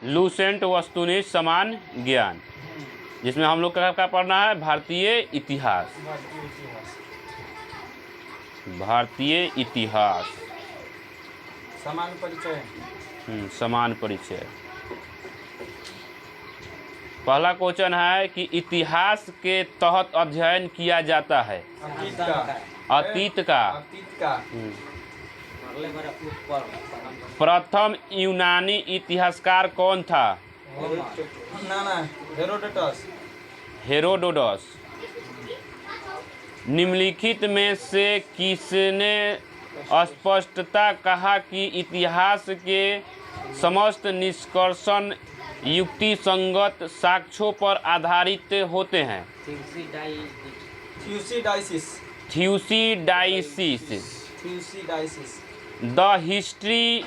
Lucent वस्तुनिष्ठ समान ज्ञान, जिसमें हम लोग का पढ़ना है भारतीय इतिहास। भारतीय इतिहास समान परिचय। समान परिचय। पहला क्वेश्चन है कि इतिहास के तहत अध्ययन किया जाता है अतीत का प्रथम यूनानी इतिहासकार कौन था? हेरोडोटस। निम्नलिखित में से किसने स्पष्टता कहा कि इतिहास के समस्त निष्कर्षण युक्ति संगत साक्ष्यों पर आधारित होते हैं? थ्यूसिडाइसिस। द हिस्ट्री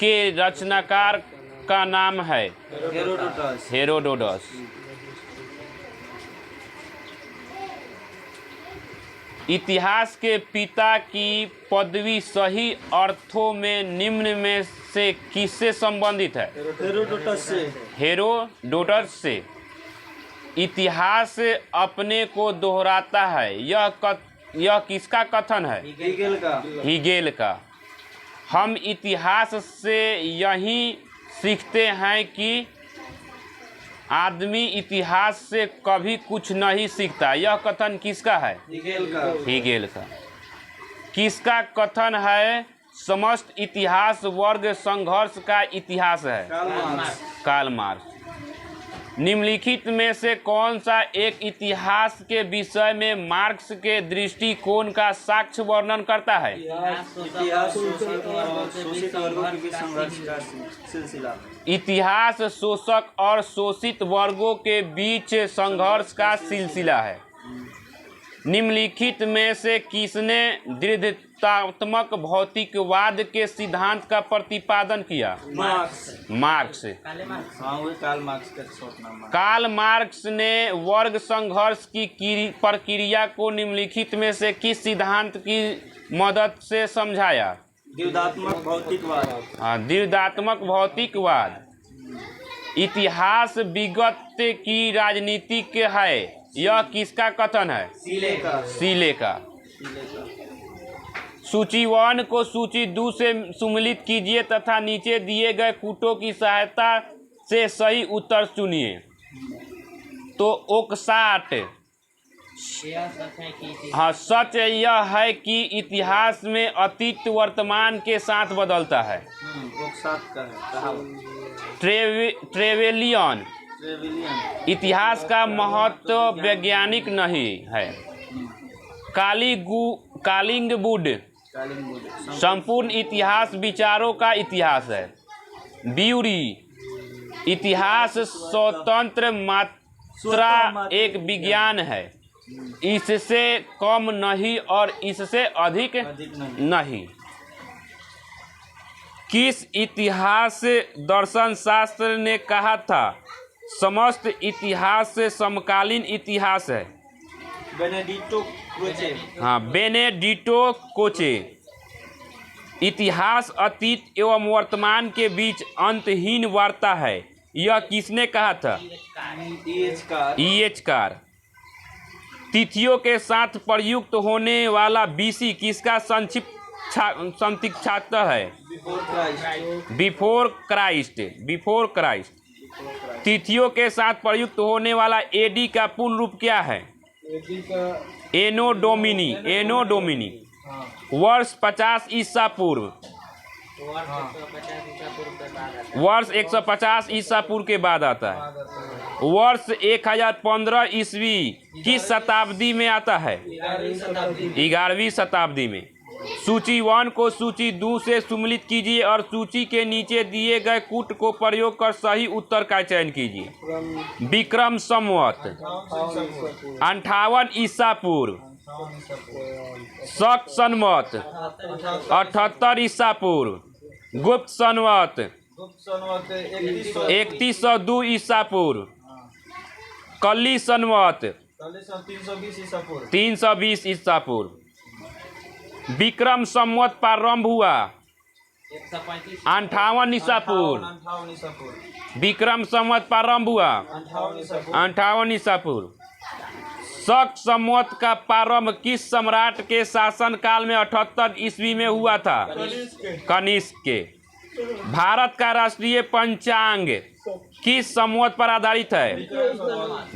के रचनाकार का नाम है हेरोडोटस। इतिहास के पिता की पदवी सही अर्थों में निम्न में से किससे संबंधित है? हेरोडोटस से। इतिहास अपने को दोहराता है, यह किसका कथन है? हीगेल का। हम इतिहास से यही सीखते हैं कि आदमी इतिहास से कभी कुछ नहीं सीखता। यह कथन किसका है? हीगेल का। किसका कथन है समस्त इतिहास वर्ग संघर्ष का इतिहास है? Karl Marx. निम्नलिखित में से कौन सा एक इतिहास के विषय में मार्क्स के दृष्टिकोण का साक्ष्य वर्णन करता है? इतिहास शोषक और शोषित वर्गों के बीच संघर्ष का सिलसिला है। निम्नलिखित में से किसने दृढ़तात्मक भौतिकवाद के सिद्धांत का प्रतिपादन किया? मार्क्स। कार्ल मार्क्स ने वर्ग संघर्ष की प्रक्रिया को निम्नलिखित में से किस सिद्धांत की मदद से समझाया? दृढ़तात्मक भौतिकवाद। इतिहास विगत की राजनीतिक है, यह किसका कथन है? सीले का। सूची 1 को सूची 2 से सम्मिलित कीजिए तथा नीचे दिए गए कूटों की सहायता से सही उत्तर चुनिए। तो ओकसाट। हाँ, सच यह है कि इतिहास में अतीत वर्तमान के साथ बदलता है। ट्रेवेलियन। इतिहास का महत्व वैज्ञानिक नहीं है। कालिंगवुड। संपूर्ण इतिहास विचारों का इतिहास है। ब्यूरी। इतिहास स्वतंत्र मात्रा एक विज्ञान है, इससे कम नहीं और इससे अधिक नहीं। किस इतिहास दर्शन शास्त्र ने कहा था समस्त इतिहास से समकालीन इतिहास है? बेनेडिक्टो क्रोचे। इतिहास अतीत एवं वर्तमान के बीच अंतहीन वार्ता है, यह किसने कहा था? ईएचकार। तिथियों के साथ प्रयुक्त होने वाला बीसी किसका संक्षिप्त है? Before Christ. तिथियों के साथ प्रयुक्त होने वाला एडी का पूर्ण रूप क्या है? एनो डोमिनी। वर्ष 50 ईसा पूर्व। वर्ष 150 ईसा पूर्व के बाद आता है। वर्ष 1015 ईस्वी किस शताब्दी में आता है? 11वीं शताब्दी में। सूची 1 को सूची 2 से सम्मिलित कीजिए और सूची के नीचे दिए गए कूट को प्रयोग कर सही उत्तर का चयन कीजिए। विक्रम संवत 58 ईसा पूर्व। शक संवत 78 ईसा पूर्व। गुप्त संवत 3102 ईसा पूर्व। कली संवत 320 ईसा पूर्व। विक्रम संवत प्रारंभ हुआ 58 ईसा पूर्व। 58 ईसा पूर्व। विक्रम संवत प्रारंभ हुआ 58 ईसा पूर्व। 58 ईसा पूर्व। शक संवत का प्रारंभ किस सम्राट के शासन काल में 78 ईस्वी में हुआ था? कनिष्क के। भारत का राष्ट्रीय पंचांग किस संवत पर आधारित है?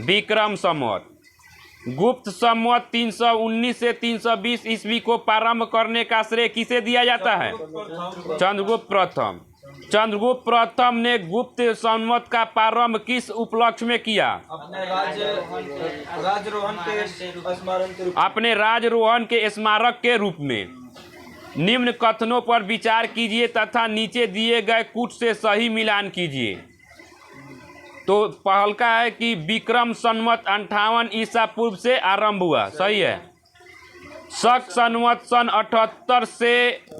विक्रम संवत। गुप्त संवत 319 से 320 ईस्वी को प्रारंभ करने का श्रेय किसे दिया जाता है? चंद्रगुप्त प्रथम। चंद्रगुप्त प्रथम ने गुप्त संवत का प्रारंभ किस उपलक्ष्य में किया? अपने राजरोहण के स्मारक के रूप अपने राजरोहण के स्मारक के रूप में। निम्न कथनों पर विचार कीजिए तथा नीचे दिए गए कूट से सही मिलान कीजिए। तो पहल का है कि विक्रम संवत 58 ईसा पूर्व से आरंभ हुआ, सही है। शक संवत सन 78 से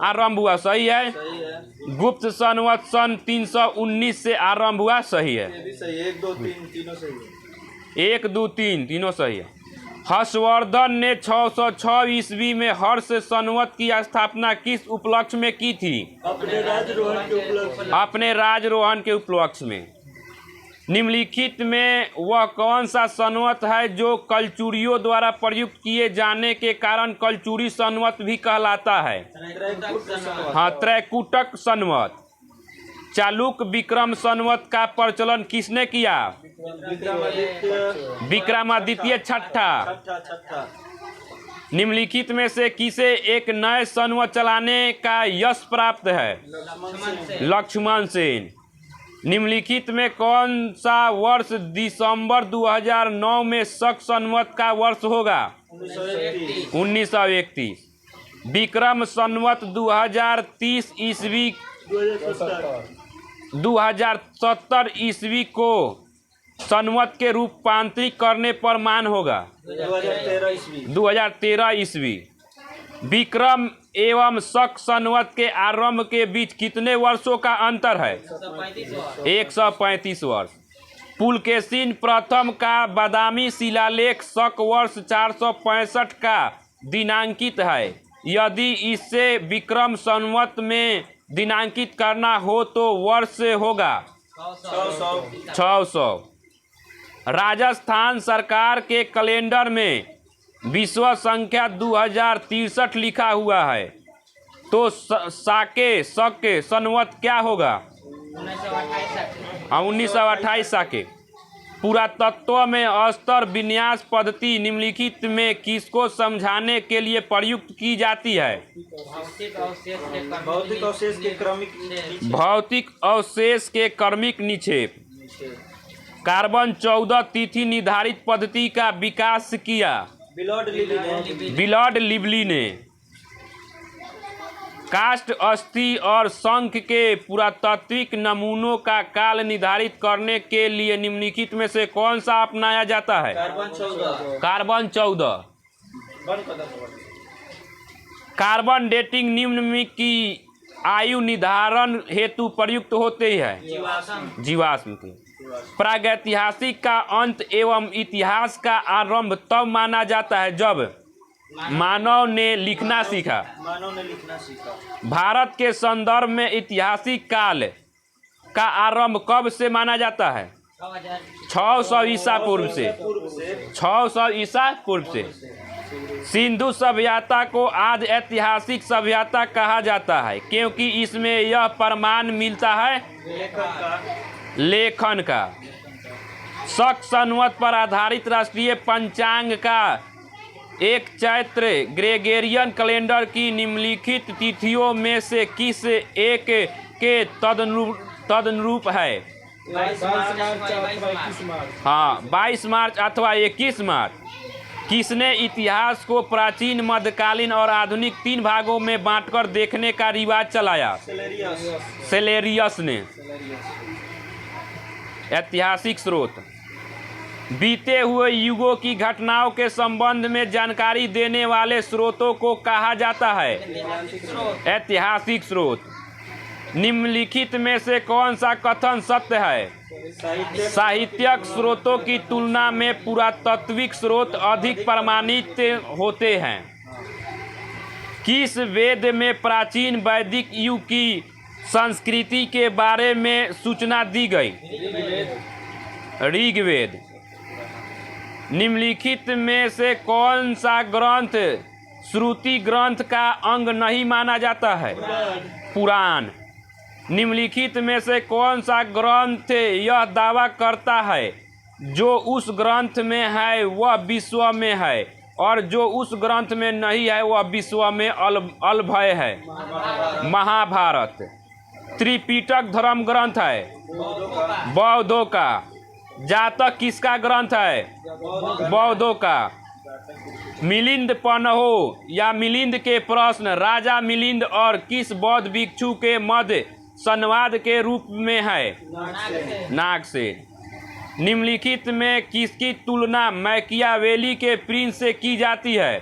आरंभ हुआ, सही है। सही है। गुप्त संवत सन 319 से आरंभ हुआ, सही है। ये भी सही है। 1 2 3 तीनों सही है। 1 2 3 तीनों सही है। हर्षवर्धन ने 606 ईस्वी में हर्ष संवत की स्थापना किस उपलक्ष्य में की थी? अपने राजरोहण के उपलक्ष्य। अपने राजरोहण के उपलक्ष्य में। निम्नलिखित में वह कौन सा संवत है जो कलचुरियों द्वारा प्रयुक्त किए जाने के कारण कलचुरी संवत भी कहलाता है? हाँ, त्रैकुटक संवत। चालुक्य विक्रम संवत का प्रचलन किसने किया? विक्रमादित्य छठा। निम्नलिखित में से किसे एक नए संवत चलाने का यश प्राप्त है? लक्ष्मण सेन। निम्नलिखित में कौन सा वर्ष दिसंबर 2009 में शक संवत का वर्ष होगा? 1931। विक्रम संवत 2030 ईस्वी 2070 ईस्वी को संवत के रूपांतरित करने पर मान होगा 2013 ईस्वी। विक्रम एवं शक संवत के आरंभ के बीच कितने वर्षों का अंतर है? 135 वर्ष। पुलकेशिन प्रथम का बादामी शिलालेख शक वर्ष 465 का दिनांकित है। यदि इसे विक्रम संवत में दिनांकित करना हो तो वर्ष होगा 600। राजस्थान सरकार के कैलेंडर में विश्व संख्या 2063 लिखा हुआ है, तो साके संवत क्या होगा? 1928 साके। पुरातत्व में स्तर विन्यास पद्धति निम्नलिखित में किसको समझाने के लिए प्रयुक्त की जाती है? भौतिक अवशेष के क्रमिक निक्षेप। कार्बन 14 तिथि निर्धारित पद्धति का विकास किया बिलॉर्ड लिवली ने। काष्ठ, अस्थि और शंख के पुरातात्विक नमूनों का काल निर्धारित करने के लिए निम्नलिखित में से कौन सा अपनाया जाता है? कार्बन 14। कार्बन डेटिंग निम्न में की आयु निर्धारण हेतु प्रयुक्त होते हैं जीवाश्म के। प्रागैतिहासिक का अंत एवं इतिहास का आरंभ तब माना जाता है जब मानव ने लिखना सीखा। भारत के संदर्भ में ऐतिहासिक काल का आरंभ कब से माना जाता है? 600 ईसा पूर्व से। 600 ईसा पूर्व से। सिंधु सभ्यता को आज ऐतिहासिक सभ्यता कहा जाता है क्योंकि इसमें यह प्रमाण मिलता है लेखन का। शक संवत पर आधारित राष्ट्रीय पंचांग का एक चैत्र ग्रेगोरियन कैलेंडर की निम्नलिखित तिथियों में से किस एक के तदनुरूप है? 22 मार्च अथवा 21 मार्च। किसने इतिहास को प्राचीन, मध्यकालीन और आधुनिक 3 भागों में बांटकर देखने का रिवाज चलाया? सेलेरियस ने। ऐतिहासिक स्रोत। बीते हुए युगों की घटनाओं के संबंध में जानकारी देने वाले स्रोतों को कहा जाता है ऐतिहासिक स्रोत। निम्नलिखित में से कौन सा कथन सत्य है? साहित्यिक स्रोतों की तुलना में पुरातात्विक स्रोत अधिक प्रमाणित होते हैं। किस वेद में प्राचीन वैदिक युग की संस्कृति के बारे में सूचना दी गई? ऋग्वेद। निम्नलिखित में से कौन सा ग्रंथ श्रुति ग्रंथ का अंग नहीं माना जाता है? पुराण। निम्नलिखित में से कौन सा ग्रंथ यह दावा करता है जो उस ग्रंथ में है वह विश्व में है और जो उस ग्रंथ में नहीं है वह विश्व में अलभय है? महाभारत। त्रिपिटक धर्म ग्रंथ है बौद्धों का। जातक किसका ग्रंथ है? बौद्धों का। मिलिंद पन्हो या मिलिंद के प्रश्न राजा मिलिंद और किस बौद्ध भिक्षु के मध्य संवाद के रूप में है? नाग से। निम्नलिखित में किसकी तुलना मैकियावेली के प्रिंस से की जाती है?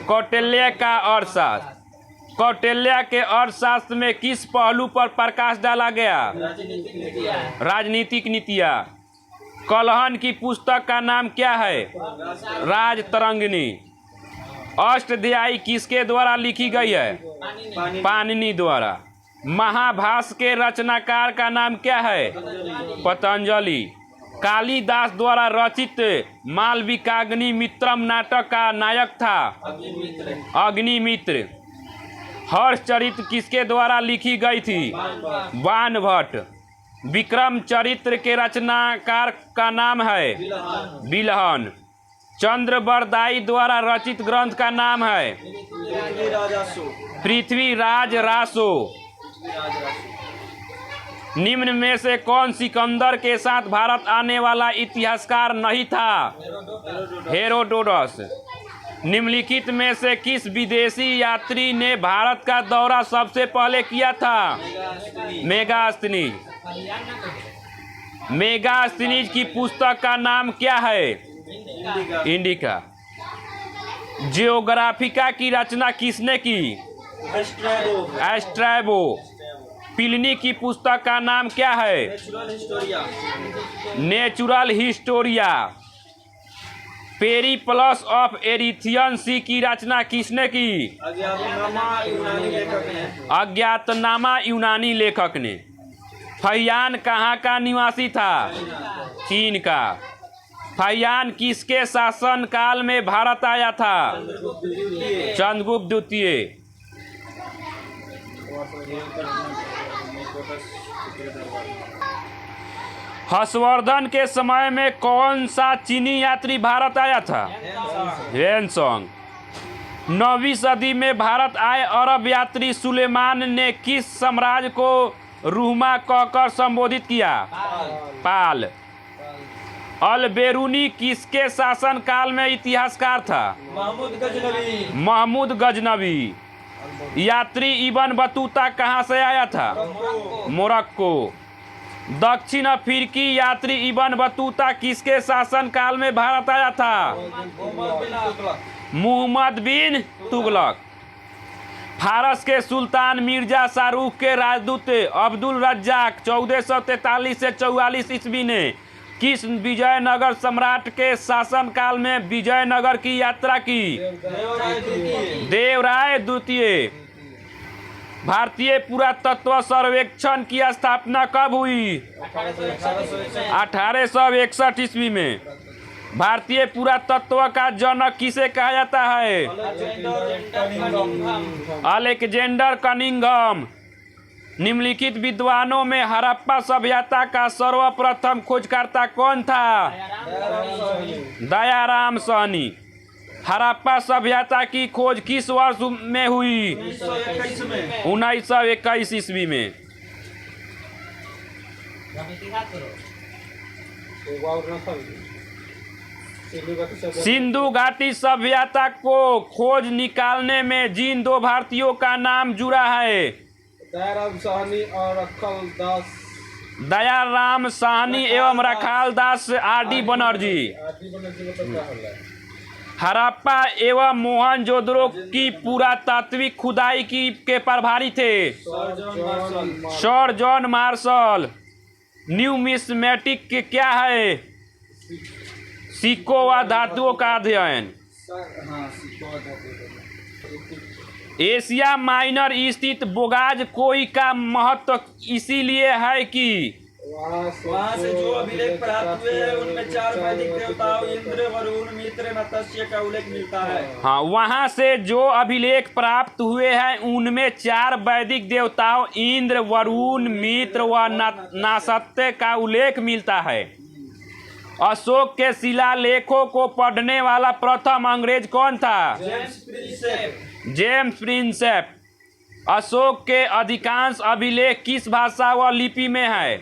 कौटिल्य का अर्थशास्त्र। कौटिल्य के अर्थशास्त्र में किस पहलू पर प्रकाश डाला गया? राजनीतिक नीतियाँ। कलहन की पुस्तक का नाम क्या है? राजतरंगिणी। अष्टाध्यायी किसके द्वारा लिखी गई है? पाणिनि द्वारा। महाभाष्य के रचनाकार का नाम क्या है? पतंजलि। कालिदास द्वारा रचित मालविकाग्निमित्रम नाटक का नायक था? अग्निमित्र। हर्षचरित्र किसके द्वारा लिखी गई थी? बाणभट्ट। विक्रम चरित्र के रचनाकार का नाम है? बिलहन। चंद्रबरदाई द्वारा रचित ग्रंथ का नाम है? पृथ्वीराज रासो। निम्न में से कौन सिकंदर के साथ भारत आने वाला इतिहासकार नहीं था? हेरोडोटस। निम्नलिखित में से किस विदेशी यात्री ने भारत का दौरा सबसे पहले किया था? मेगास्थनीज। मेगास्थनीज की पुस्तक का नाम क्या है? इंडिका। जियोग्राफिका की रचना किसने की? एस्ट्रैबो। प्लिनी की पुस्तक का नाम क्या है? Natural Historia. पेरिप्लस ऑफ एरिथियन सी की रचना किसने की? अज्ञातनामा यूनानी लेखक ने। फहियान कहाँ का निवासी था? चीन का। फहियान किसके शासन काल में भारत आया था? चंद्रगुप्त द्वितीय। हर्षवर्धन के समय में कौन सा चीनी यात्री भारत आया था? हेनसोंग। 9वीं सदी में भारत आए अरब यात्री सुलेमान ने किस साम्राज्य को रूहमा कहकर संबोधित किया? पाल। अल बेरूनी किसके शासन काल में इतिहासकार था? महमूद गजनवी। यात्री इब्न बतूता कहाँ से आया था? मोरक्को। दक्षिण अफ्रीकी यात्री इब्न बतूता किसके शासन काल में भारत आया था? मुहम्मद बिन तुगलक। फारस के सुल्तान मिर्जा शाहरुख के राजदूत अब्दुल रज्जाक 1443 से 44 ईस्वी ने किस विजयनगर सम्राट के शासनकाल में विजयनगर की यात्रा की? देवराय द्वितीय। भारतीय पुरातत्व सर्वेक्षण की स्थापना कब हुई? 1861 ईस्वी में। भारतीय पुरातत्व का जनक किसे कहा जाता है? Alexander Cunningham. निम्नलिखित विद्वानों में हड़प्पा सभ्यता का सर्वप्रथम खोजकर्ता कौन था? दयाराम साहनी। हड़प्पा सभ्यता की खोज किस वर्ष में हुई? 1921 ईस्वी में। सिंधु घाटी सभ्यता को खोज निकालने में जिन दो भारतीयों का नाम जुड़ा है? दयाराम साहनी और रखाल दास। दयाराम साहनी एवं रखाल दास आर.डी. बनर्जी। हड़प्पा एवं मोहनजोदड़ो की पुरातात्विक खुदाई के प्रभारी थे सर जॉन मार्शल। न्यूमिस्मेटिक क्या है? सिक्कों व धातुओं का अध्ययन। एशिया माइनर स्थित बोगाजकोई का महत्व इसीलिए है कि वहाँ से जो अभिलेख प्राप्त हुए हैं उनमें 4 वैदिक देवताओं इंद्र, वरुण, मित्र, मत्स्य का उल्लेख मिलता है। हाँ, वहाँ से जो अभिलेख प्राप्त हुए हैं उनमें 4 वैदिक देवताओं इंद्र, वरुण, मित्र व नासत्य का उल्लेख मिलता है। अशोक के शिलालेखों को पढ़ने वाला प्रथम अंग्रेज कौन था? James Prinsep. अशोक के अधिकांश अभिलेख किस भाषा व लिपि में है?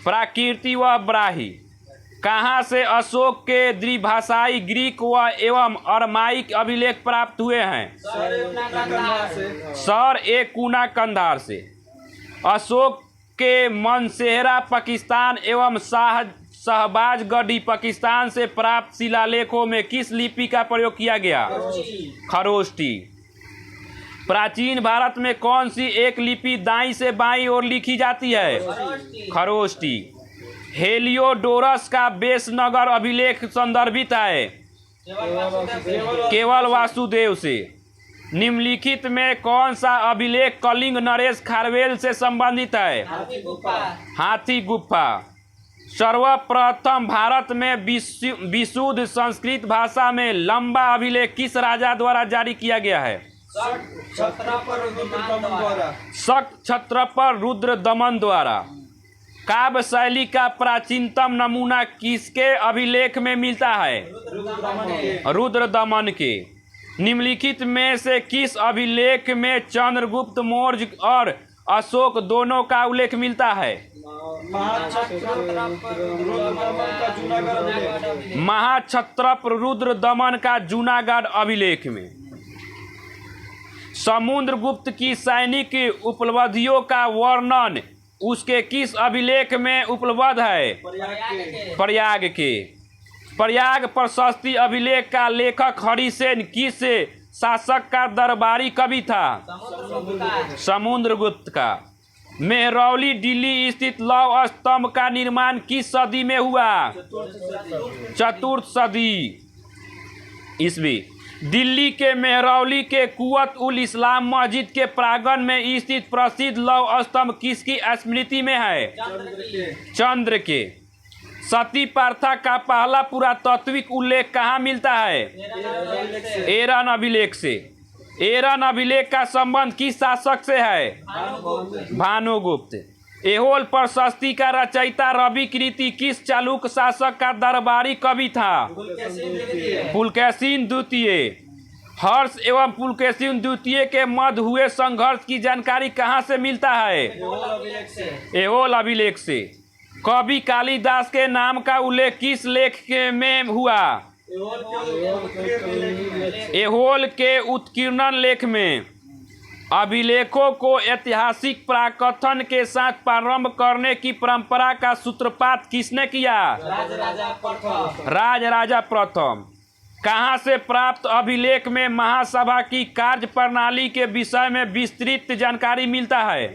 प्राकृति व ब्राही। कहाँ से अशोक के द्विभाषाई ग्रीक व एवं अरमाइक अभिलेख प्राप्त हुए हैं? सर ए कूना कंधार से। अशोक के मनसेहरा पाकिस्तान एवं शहबाजगढ़ी पाकिस्तान से प्राप्त शिलालेखों में किस लिपि का प्रयोग किया गया? खरोष्टी। प्राचीन भारत में कौन सी एक लिपि दाईं से बाईं ओर लिखी जाती है? खरोष्टी। हेलियोडोरस का बेसनगर अभिलेख संदर्भित है केवल वासुदेव से। निम्नलिखित में कौन सा अभिलेख कलिंग नरेश खारवेल से संबंधित है? हाथी गुफा। सर्वप्रथम भारत में विशुद्ध संस्कृत भाषा में लंबा अभिलेख किस राजा द्वारा जारी किया गया है? शक छत्रपर रुद्रदमन द्वारा। काव्य शैली का प्राचीनतम नमूना किसके अभिलेख में मिलता है? रुद्रदमन के। निम्नलिखित में से किस अभिलेख में चंद्रगुप्त मौर्य और अशोक दोनों का उल्लेख मिलता है? महाक्षत्रप रुद्रदमन का जूनागढ़ अभिलेख में। समुद्रगुप्त की सैनिक उपलब्धियों का वर्णन उसके किस अभिलेख में उपलब्ध है? प्रयाग के। प्रयाग प्रशस्ति अभिलेख का लेखक हरिसेन किस शासक का दरबारी कवि था? समुद्रगुप्त का। मेहरौली दिल्ली स्थित लौह स्तंभ का निर्माण किस सदी में हुआ? चतुर्थ सदी ईस्वी। दिल्ली के मेहरौली के कुवत उल इस्लाम मस्जिद के प्रांगण में स्थित प्रसिद्ध लौह स्तंभ किसकी स्मृति में है? चंद्र के। सती प्रथा का पहला पुरातात्विक उल्लेख कहाँ मिलता है? एरन अभिलेख से। एरन अभिलेख का संबंध किस शासक से है? भानुगुप्त। एहोल प्रशस्ति का रचयिता रवि कीर्ति किस चालुक्य शासक का दरबारी कवि था? पुलकेशिन द्वितीय। हर्ष एवं पुलकेशिन द्वितीय के मध्य हुए संघर्ष की जानकारी कहाँ से मिलता है? एहोल अभिलेख से। कवि कालिदास के नाम का उल्लेख किस लेख में हुआ? एहोल के उत्कीर्णन लेख में। अभिलेखों को ऐतिहासिक प्राकथन के साथ प्रारंभ करने की परंपरा का सूत्रपात किसने किया? राजराजा प्रथम। कहाँ से प्राप्त अभिलेख में महासभा की कार्य प्रणाली के विषय में विस्तृत जानकारी मिलता है?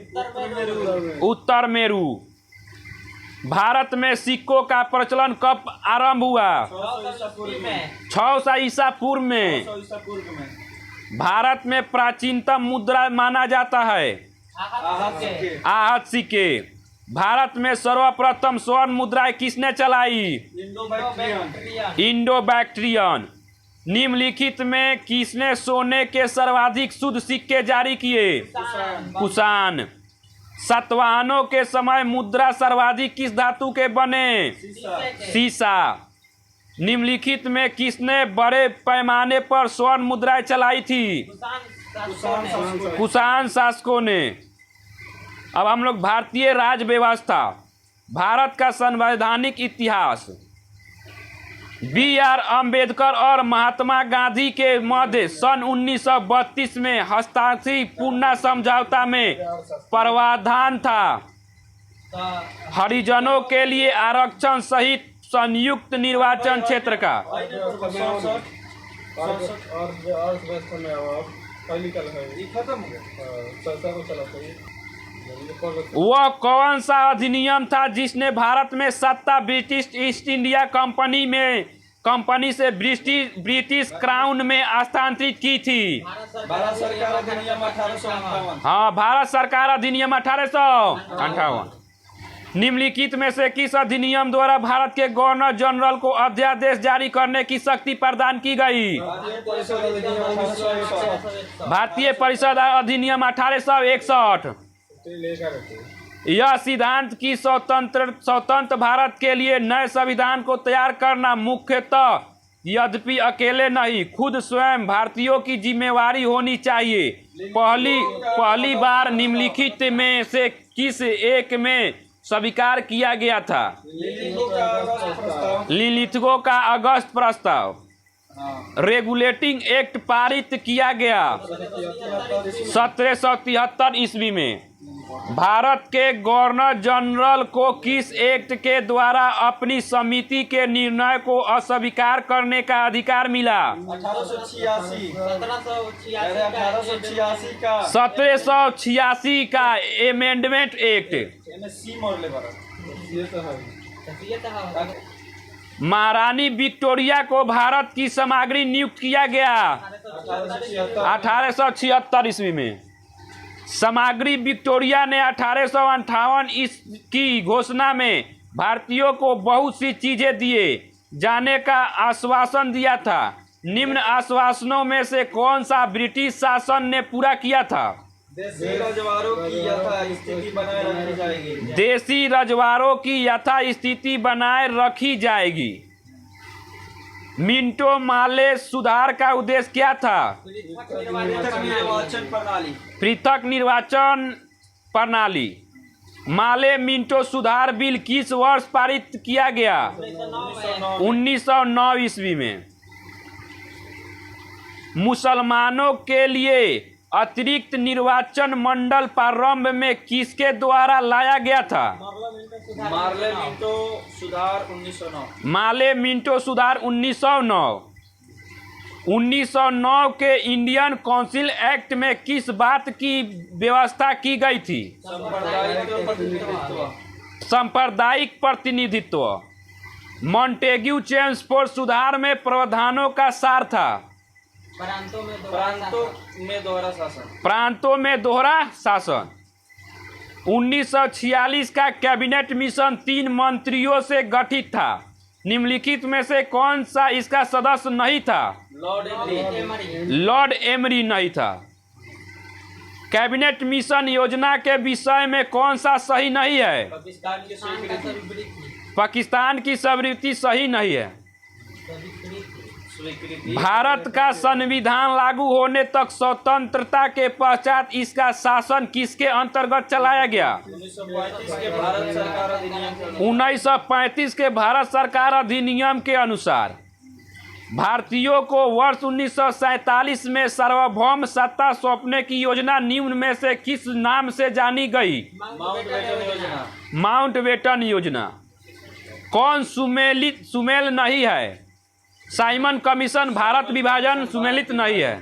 उत्तर मेरू। भारत में सिक्कों का प्रचलन कब आरंभ हुआ? 600 ईसा पूर्व में। भारत में प्राचीनतम मुद्रा माना जाता है आहत सिक्के। भारत में सर्वप्रथम स्वर्ण मुद्राएं किसने चलाई? Indo Bactrian. निम्नलिखित में किसने सोने के सर्वाधिक शुद्ध सिक्के जारी किए? कुषाण। सातवाहनों के समय मुद्रा सर्वाधिक किस धातु के बने? सीसा। निम्नलिखित में किसने बड़े पैमाने पर स्वर्ण मुद्राएं चलाई थी? कुषाण शासकों ने। अब हम लोग भारतीय राज व्यवस्था, भारत का संवैधानिक इतिहास। B.R. अम्बेडकर और महात्मा गांधी के मध्य सन 1932 में हस्ताक्षरित पूर्णा समझौता में प्रावधान था हरिजनों के लिए आरक्षण सहित संयुक्त निर्वाचन क्षेत्र का। वह कौन सा अधिनियम था जिसने भारत में सत्ता ब्रिटिश ईस्ट इंडिया कंपनी में कंपनी से ब्रिटिश क्राउन में हस्तांतरित की थी। भारत सरकार अधिनियम 1858। हाँ, भारत सरकार अधिनियम 1858। निम्नलिखित में से किस अधिनियम द्वारा भारत के गवर्नर जनरल को अध्यादेश जारी करने की शक्ति प्रदान की गई? भारतीय परिषद अधिनियम 1861। यह सिद्धांत की स्वतंत्र भारत के लिए नए संविधान को तैयार करना मुख्यतः, यद्यपि अकेले नहीं, खुद स्वयं भारतीयों की जिम्मेवारी होनी चाहिए। पहली बार निम्नलिखित में से किस एक में स्वीकार किया गया था? लिलिथगो का अगस्त प्रस्ताव। रेगुलेटिंग एक्ट पारित किया गया 1773 ईस्वी में। भारत के गवर्नर जनरल को किस एक्ट के द्वारा अपनी समिति के निर्णय को अस्वीकार करने का अधिकार मिला? 1786 का एमेंडमेंट एक्ट। महारानी विक्टोरिया को भारत की सामग्री नियुक्त किया गया 1876 ईस्वी में। सामग्री विक्टोरिया ने 1858 की घोषणा में भारतीयों को बहुत सी चीजें दिए जाने का आश्वासन दिया था। निम्न आश्वासनों में से कौन सा ब्रिटिश शासन ने पूरा किया था? देसी रजवाड़ों की यथास्थिति बनाए रखी जाएगी। देसी रजवाड़ों की यथास्थिति बनाए रखी जाएगी। मिंटो माले सुधार का उद्देश्य क्या था? पृथक निर्वाचन प्रणाली। माले मिंटो सुधार बिल किस वर्ष पारित किया गया? 1909 ईस्वी में। मुसलमानों के लिए अतिरिक्त निर्वाचन मंडल प्रारंभ में किसके द्वारा लाया गया था? मार्ले मिंटो सुधार 1909। माले मिंटो सुधार 1909। 1909 के इंडियन काउंसिल एक्ट में किस बात की व्यवस्था की गई थी? सांप्रदायिक प्रतिनिधित्व। मॉन्टेग्यू चेम्सफोर्ड सुधार में प्रावधानों का सार था? प्रांतों में दोहरा शासन। 1946 का कैबिनेट मिशन 3 मंत्रियों से गठित था। निम्नलिखित में से कौन सा इसका सदस्य नहीं था? लॉर्ड एमरी नहीं था। कैबिनेट मिशन योजना के विषय में कौन सा सही नहीं है? पाकिस्तान की स्वीकृति सही नहीं है। भारत का संविधान लागू होने तक स्वतंत्रता के पश्चात इसका शासन किसके अंतर्गत चलाया गया? 1935 के भारत सरकार अधिनियम के अनुसार भारतीयों को वर्ष 1947 में सार्वभौम सत्ता सौंपने की योजना निम्न में से किस नाम से जानी गई? माउंटबेटन योजना। कौन सुमेल नहीं है? Simon commission. भारत विभाजन सुमेलित नहीं है।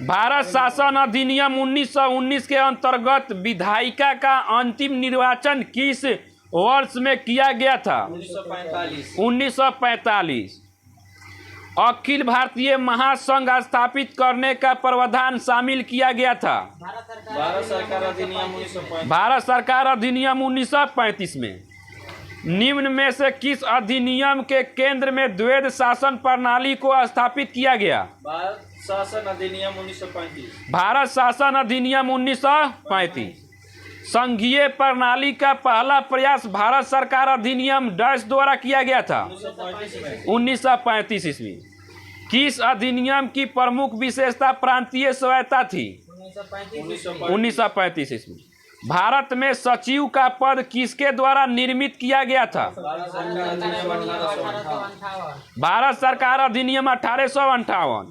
भारत शासन अधिनियम 1919 के अंतर्गत विधायिका का अंतिम निर्वाचन किस वर्ष में किया गया था? 1945। अखिल भारतीय महासंघ स्थापित करने का प्रावधान शामिल किया गया था? भारत सरकार अधिनियम 1935। भारत सरकार अधिनियम 1935 में। निम्न में से किस अधिनियम के केंद्र में द्वैध शासन प्रणाली को स्थापित किया गया? भारत शासन अधिनियम 1935। भारत शासन अधिनियम 1935। संघीय प्रणाली का पहला प्रयास भारत सरकार अधिनियम डैश द्वारा किया गया था 1935 ईस्वी। किस अधिनियम की प्रमुख विशेषता प्रांतीय स्वायत्तता थी? 1935 ईस्वी। भारत में सचिव का पद किसके द्वारा निर्मित किया गया था? भारत सरकार अधिनियम 1858।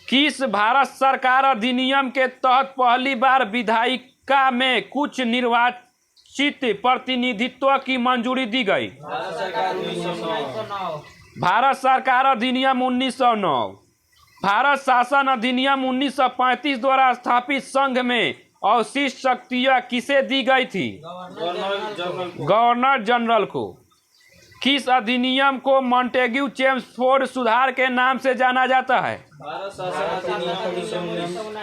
किस भारत सरकार अधिनियम के तहत पहली बार विधायिका में कुछ निर्वाचित प्रतिनिधित्व की मंजूरी दी गई? भारत सरकार अधिनियम 1909। भारत शासन अधिनियम 1935 द्वारा स्थापित संघ में अवशिष्ट शक्तियां किसे दी गई थी? गवर्नर जनरल को। किस अधिनियम को मॉन्टेग्यू चेम्सफोर्ड सुधार के नाम से जाना जाता है?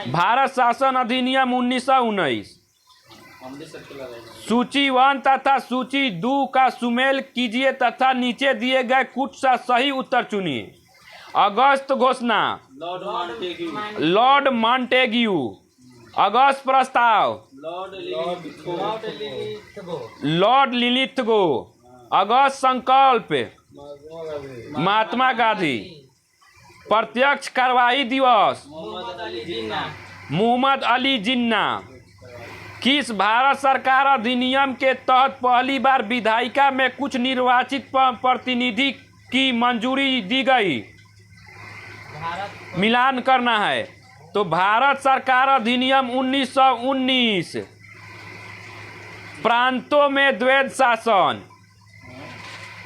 भारत शासन अधिनियम 1919। सूची 1 तथा सूची 2 का सुमेल कीजिए तथा नीचे दिए गए कुछ सा सही उत्तर चुनिए। अगस्त घोषणा, लॉर्ड मॉन्टेग्यू। अगस्त प्रस्ताव, लॉर्ड लिलिथगो। अगस्त संकल्प, महात्मा गांधी। प्रत्यक्ष कार्यवाही दिवस, मोहम्मद अली जिन्ना। किस भारत सरकार अधिनियम के तहत पहली बार विधायिका में कुछ निर्वाचित प्रतिनिधि की मंजूरी दी गई? मिलान करना है तो भारत सरकार अधिनियम 1919। प्रांतों में द्वैध शासन,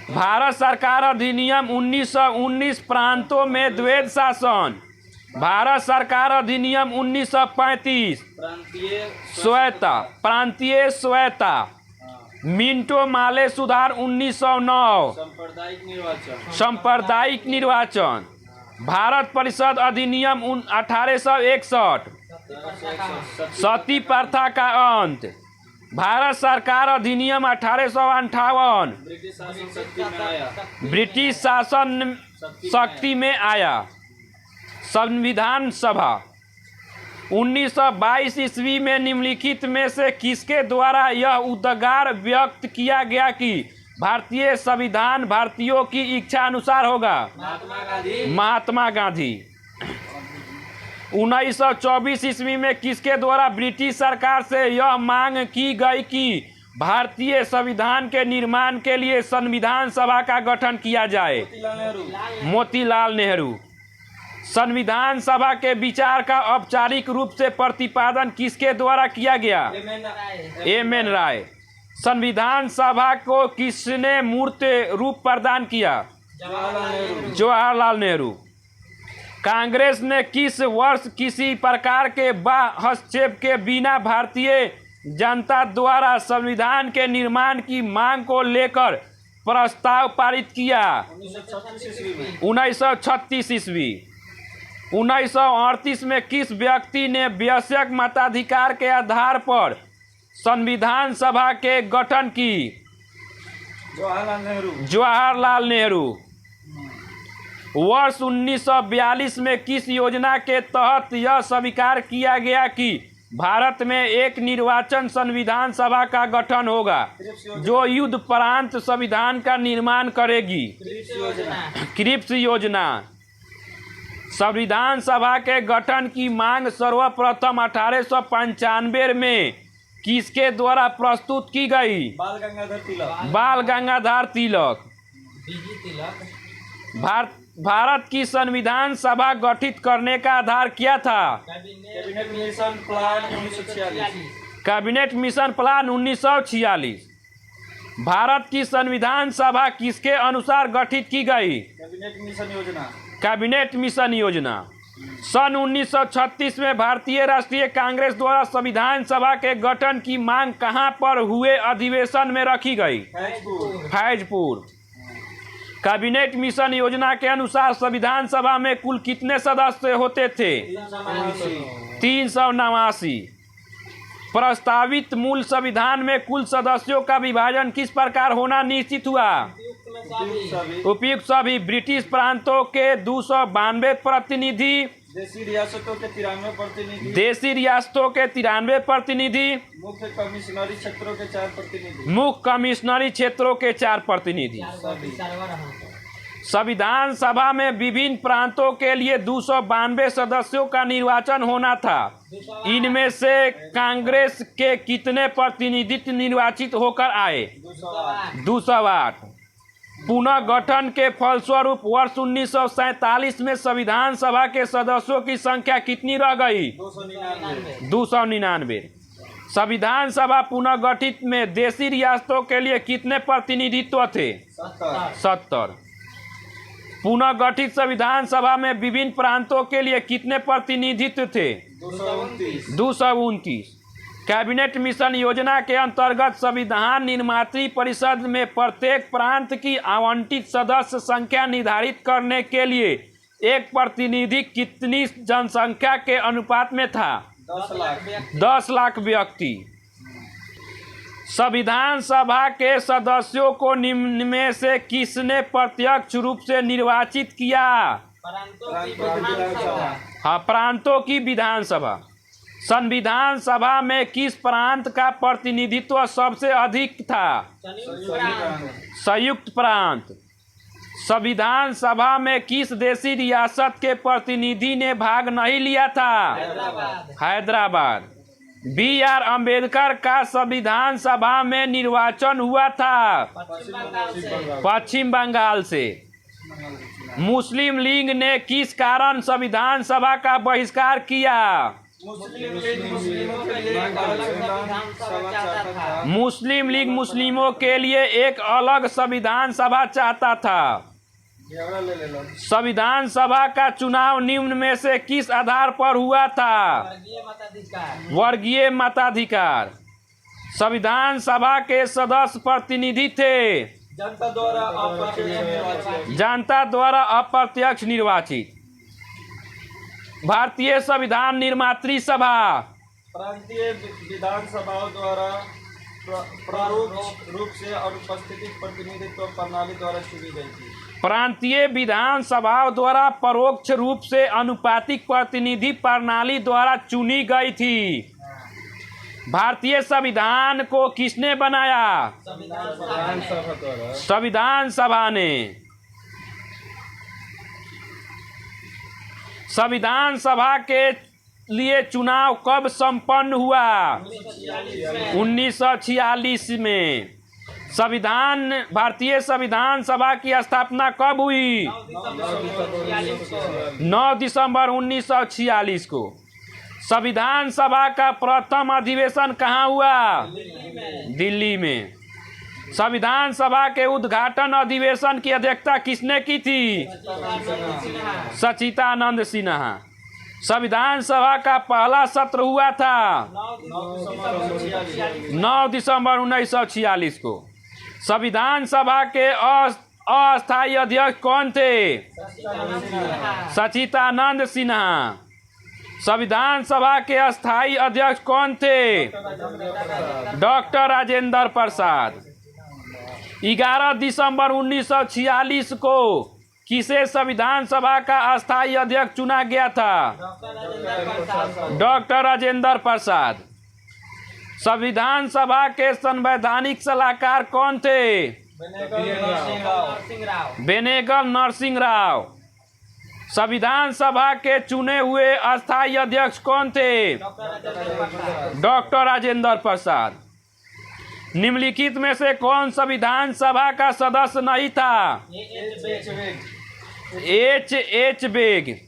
भारत सरकार अधिनियम 1919। प्रांतों में द्वैध शासन, भारत सरकार अधिनियम 1935। स्वायत्ता, प्रांतीय स्वायत्ता। मिंटो माले सुधार 1909। सांप्रदायिक निर्वाचन, भारत परिषद अधिनियम 1861। सती प्रथा का अंत, भारत सरकार अधिनियम 1858। ब्रिटिश शासन शक्ति में आया। संविधान सभा 1922 ईस्वी में निम्नलिखित में से किसके द्वारा यह उद्गार व्यक्त किया गया कि भारतीय संविधान भारतीयों की इच्छा अनुसार होगा? महात्मा गांधी। 1924 ईस्वी में किसके द्वारा ब्रिटिश सरकार से यह मांग की गई कि भारतीय संविधान के निर्माण के लिए संविधान सभा का गठन किया जाए? मोतीलाल नेहरू। संविधान सभा के विचार का औपचारिक रूप से प्रतिपादन किसके द्वारा किया गया? एम.एन. राय। संविधान सभा को किसने मूर्त रूप प्रदान किया? जवाहरलाल नेहरू। कांग्रेस ने किस वर्ष किसी प्रकार के हस्तक्षेप के बिना भारतीय जनता द्वारा संविधान के निर्माण की मांग को लेकर प्रस्ताव पारित किया? 1936 ईस्वी। 1938 में किस व्यक्ति ने वयस्क मताधिकार के आधार पर संविधान सभा के गठन की? जवाहरलाल नेहरू। वर्ष 1942 में किस योजना के तहत यह स्वीकार किया गया कि भारत में एक निर्वाचन संविधान सभा का गठन होगा जो युद्धोपरांत संविधान का निर्माण करेगी? क्रिप्स योजना। संविधान सभा के गठन की मांग सर्वप्रथम 1895 में किसके द्वारा प्रस्तुत की गई? बाल गंगाधर तिलक। भारत की संविधान सभा गठित करने का आधार क्या था? Cabinet mission plan 1946। Cabinet mission plan 1946। Bharat की संविधान सभा किसके अनुसार गठित की गई? कैबिनेट मिशन योजना। कैबिनेट मिशन योजना। सन 1936 में भारतीय राष्ट्रीय कांग्रेस द्वारा संविधान सभा के गठन की मांग कहां पर हुए अधिवेशन में रखी गई? फैजपुर। कैबिनेट मिशन योजना के अनुसार संविधान सभा में कुल कितने सदस्य होते थे? 389। प्रस्तावित मूल संविधान में कुल सदस्यों का विभाजन किस प्रकार होना निश्चित हुआ? उपयुक्त सभी। ब्रिटिश प्रांतों के 292 प्रतिनिधि, देशी रियासतों के 93 प्रतिनिधि, देशी रियासतों के 93 प्रतिनिधि, मुख्य कमिश्नरी क्षेत्रों के 4 प्रतिनिधि, मुख्य कमिश्नरी क्षेत्रों के 4 प्रतिनिधि। संविधान सभा में विभिन्न प्रांतों के लिए 292 सदस्यों का निर्वाचन होना था। इनमें से कांग्रेस के कितने प्रतिनिधित्व निर्वाचित होकर आए? 208। पुनः गठन के फलस्वरूप वर्ष 1947 में संविधान सभा के सदस्यों की संख्या कितनी रह गई? 299। संविधान सभा पुनः गठित में देशी रियासतों के लिए कितने प्रतिनिधित्व थे? 70। पुनः गठित संविधान सभा में विभिन्न प्रांतों के लिए कितने प्रतिनिधित्व थे? 229। कैबिनेट मिशन योजना के अंतर्गत संविधान निर्मात्री परिषद में प्रत्येक प्रांत की आवंटित सदस्य संख्या निर्धारित करने के लिए एक प्रतिनिधि कितनी जनसंख्या के अनुपात में था? 10 लाख व्यक्ति। संविधान सभा के सदस्यों को निम्न में से किसने प्रत्यक्ष रूप से निर्वाचित किया? प्रांतों की विधानसभा। संविधान सभा में किस प्रांत का प्रतिनिधित्व सबसे अधिक था? संयुक्त प्रांत। संविधान सभा में किस देशी रियासत के प्रतिनिधि ने भाग नहीं लिया था? हैदराबाद। B.R. अम्बेडकर का संविधान सभा में निर्वाचन हुआ था? पश्चिम बंगाल से। मुस्लिम लीग ने किस कारण संविधान सभा का बहिष्कार किया? मुस्लिम लीग मुस्लिमों के लिए एक अलग संविधान सभा चाहता था। संविधान सभा का चुनाव निम्न में से किस आधार पर हुआ था? वर्गीय मताधिकार। संविधान सभा के सदस्य प्रतिनिधि थे जनता द्वारा अप्रत्यक्ष निर्वाचित। भारतीय संविधान निर्मात्री सभा प्रांतीय विधानसभाओं द्वारा परोक्ष रूप से और उपस्थिति प्रतिनिधित्व प्रणाली द्वारा चुनी गई थी। प्रांतीय विधानसभाओं द्वारा परोक्ष रूप से अनुपातिक प्रतिनिधि प्रणाली द्वारा चुनी गई थी। भारतीय संविधान को किसने बनाया? संविधान सभा ने। संविधान सभा के लिए चुनाव कब संपन्न हुआ? 1946 में। भारतीय संविधान सभा की स्थापना कब हुई? 9 दिसंबर 1946 को। संविधान सभा का प्रथम अधिवेशन कहाँ हुआ? दिल्ली में। संविधान सभा के उद्घाटन अधिवेशन की अध्यक्षता किसने की थी? सच्चिदानंद सिन्हा। संविधान सभा का पहला सत्र हुआ था 9 दिसंबर 1946 को। संविधान सभा के अस्थायी अध्यक्ष कौन थे? सच्चिदानंद सिन्हा। संविधान सभा के अस्थायी अध्यक्ष कौन थे? डॉक्टर राजेंद्र प्रसाद। 11 दिसंबर 1946 को किसे संविधान सभा का अस्थायी अध्यक्ष चुना गया था? डॉक्टर राजेंद्र प्रसाद। संविधान सभा के संवैधानिक सलाहकार कौन थे? बेनेगल नरसिंह राव। संविधान सभा के चुने हुए अस्थायी अध्यक्ष कौन थे? डॉक्टर राजेंद्र प्रसाद। निम्नलिखित में से कौन संविधान सभा का सदस्य नहीं था? H. बेग।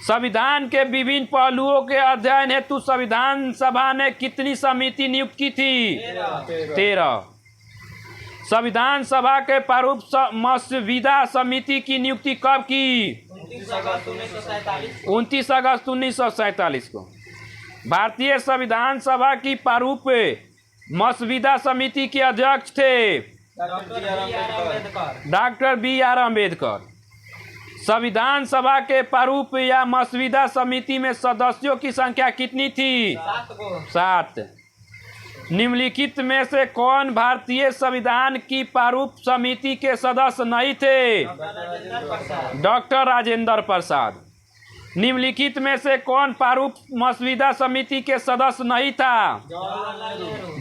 संविधान के विभिन्न पहलुओं के अध्ययन हेतु संविधान सभा ने कितनी समिति नियुक्त की थी? 13। संविधान सभा के प्रारूप मसविदा समिति की नियुक्ति कब की? 29 अगस्त 1947 को। भारतीय संविधान सभा की प्रारूप मसविदा समिति के अध्यक्ष थे डॉक्टर B.R. अम्बेडकर। संविधान सभा के प्रारूप या मसविदा समिति में सदस्यों की संख्या कितनी थी? 7। निम्नलिखित में से कौन भारतीय संविधान की प्रारूप समिति के सदस्य नहीं थे? डॉक्टर राजेंद्र प्रसाद। निम्नलिखित में से कौन प्रारूप मसविदा समिति के सदस्य नहीं था?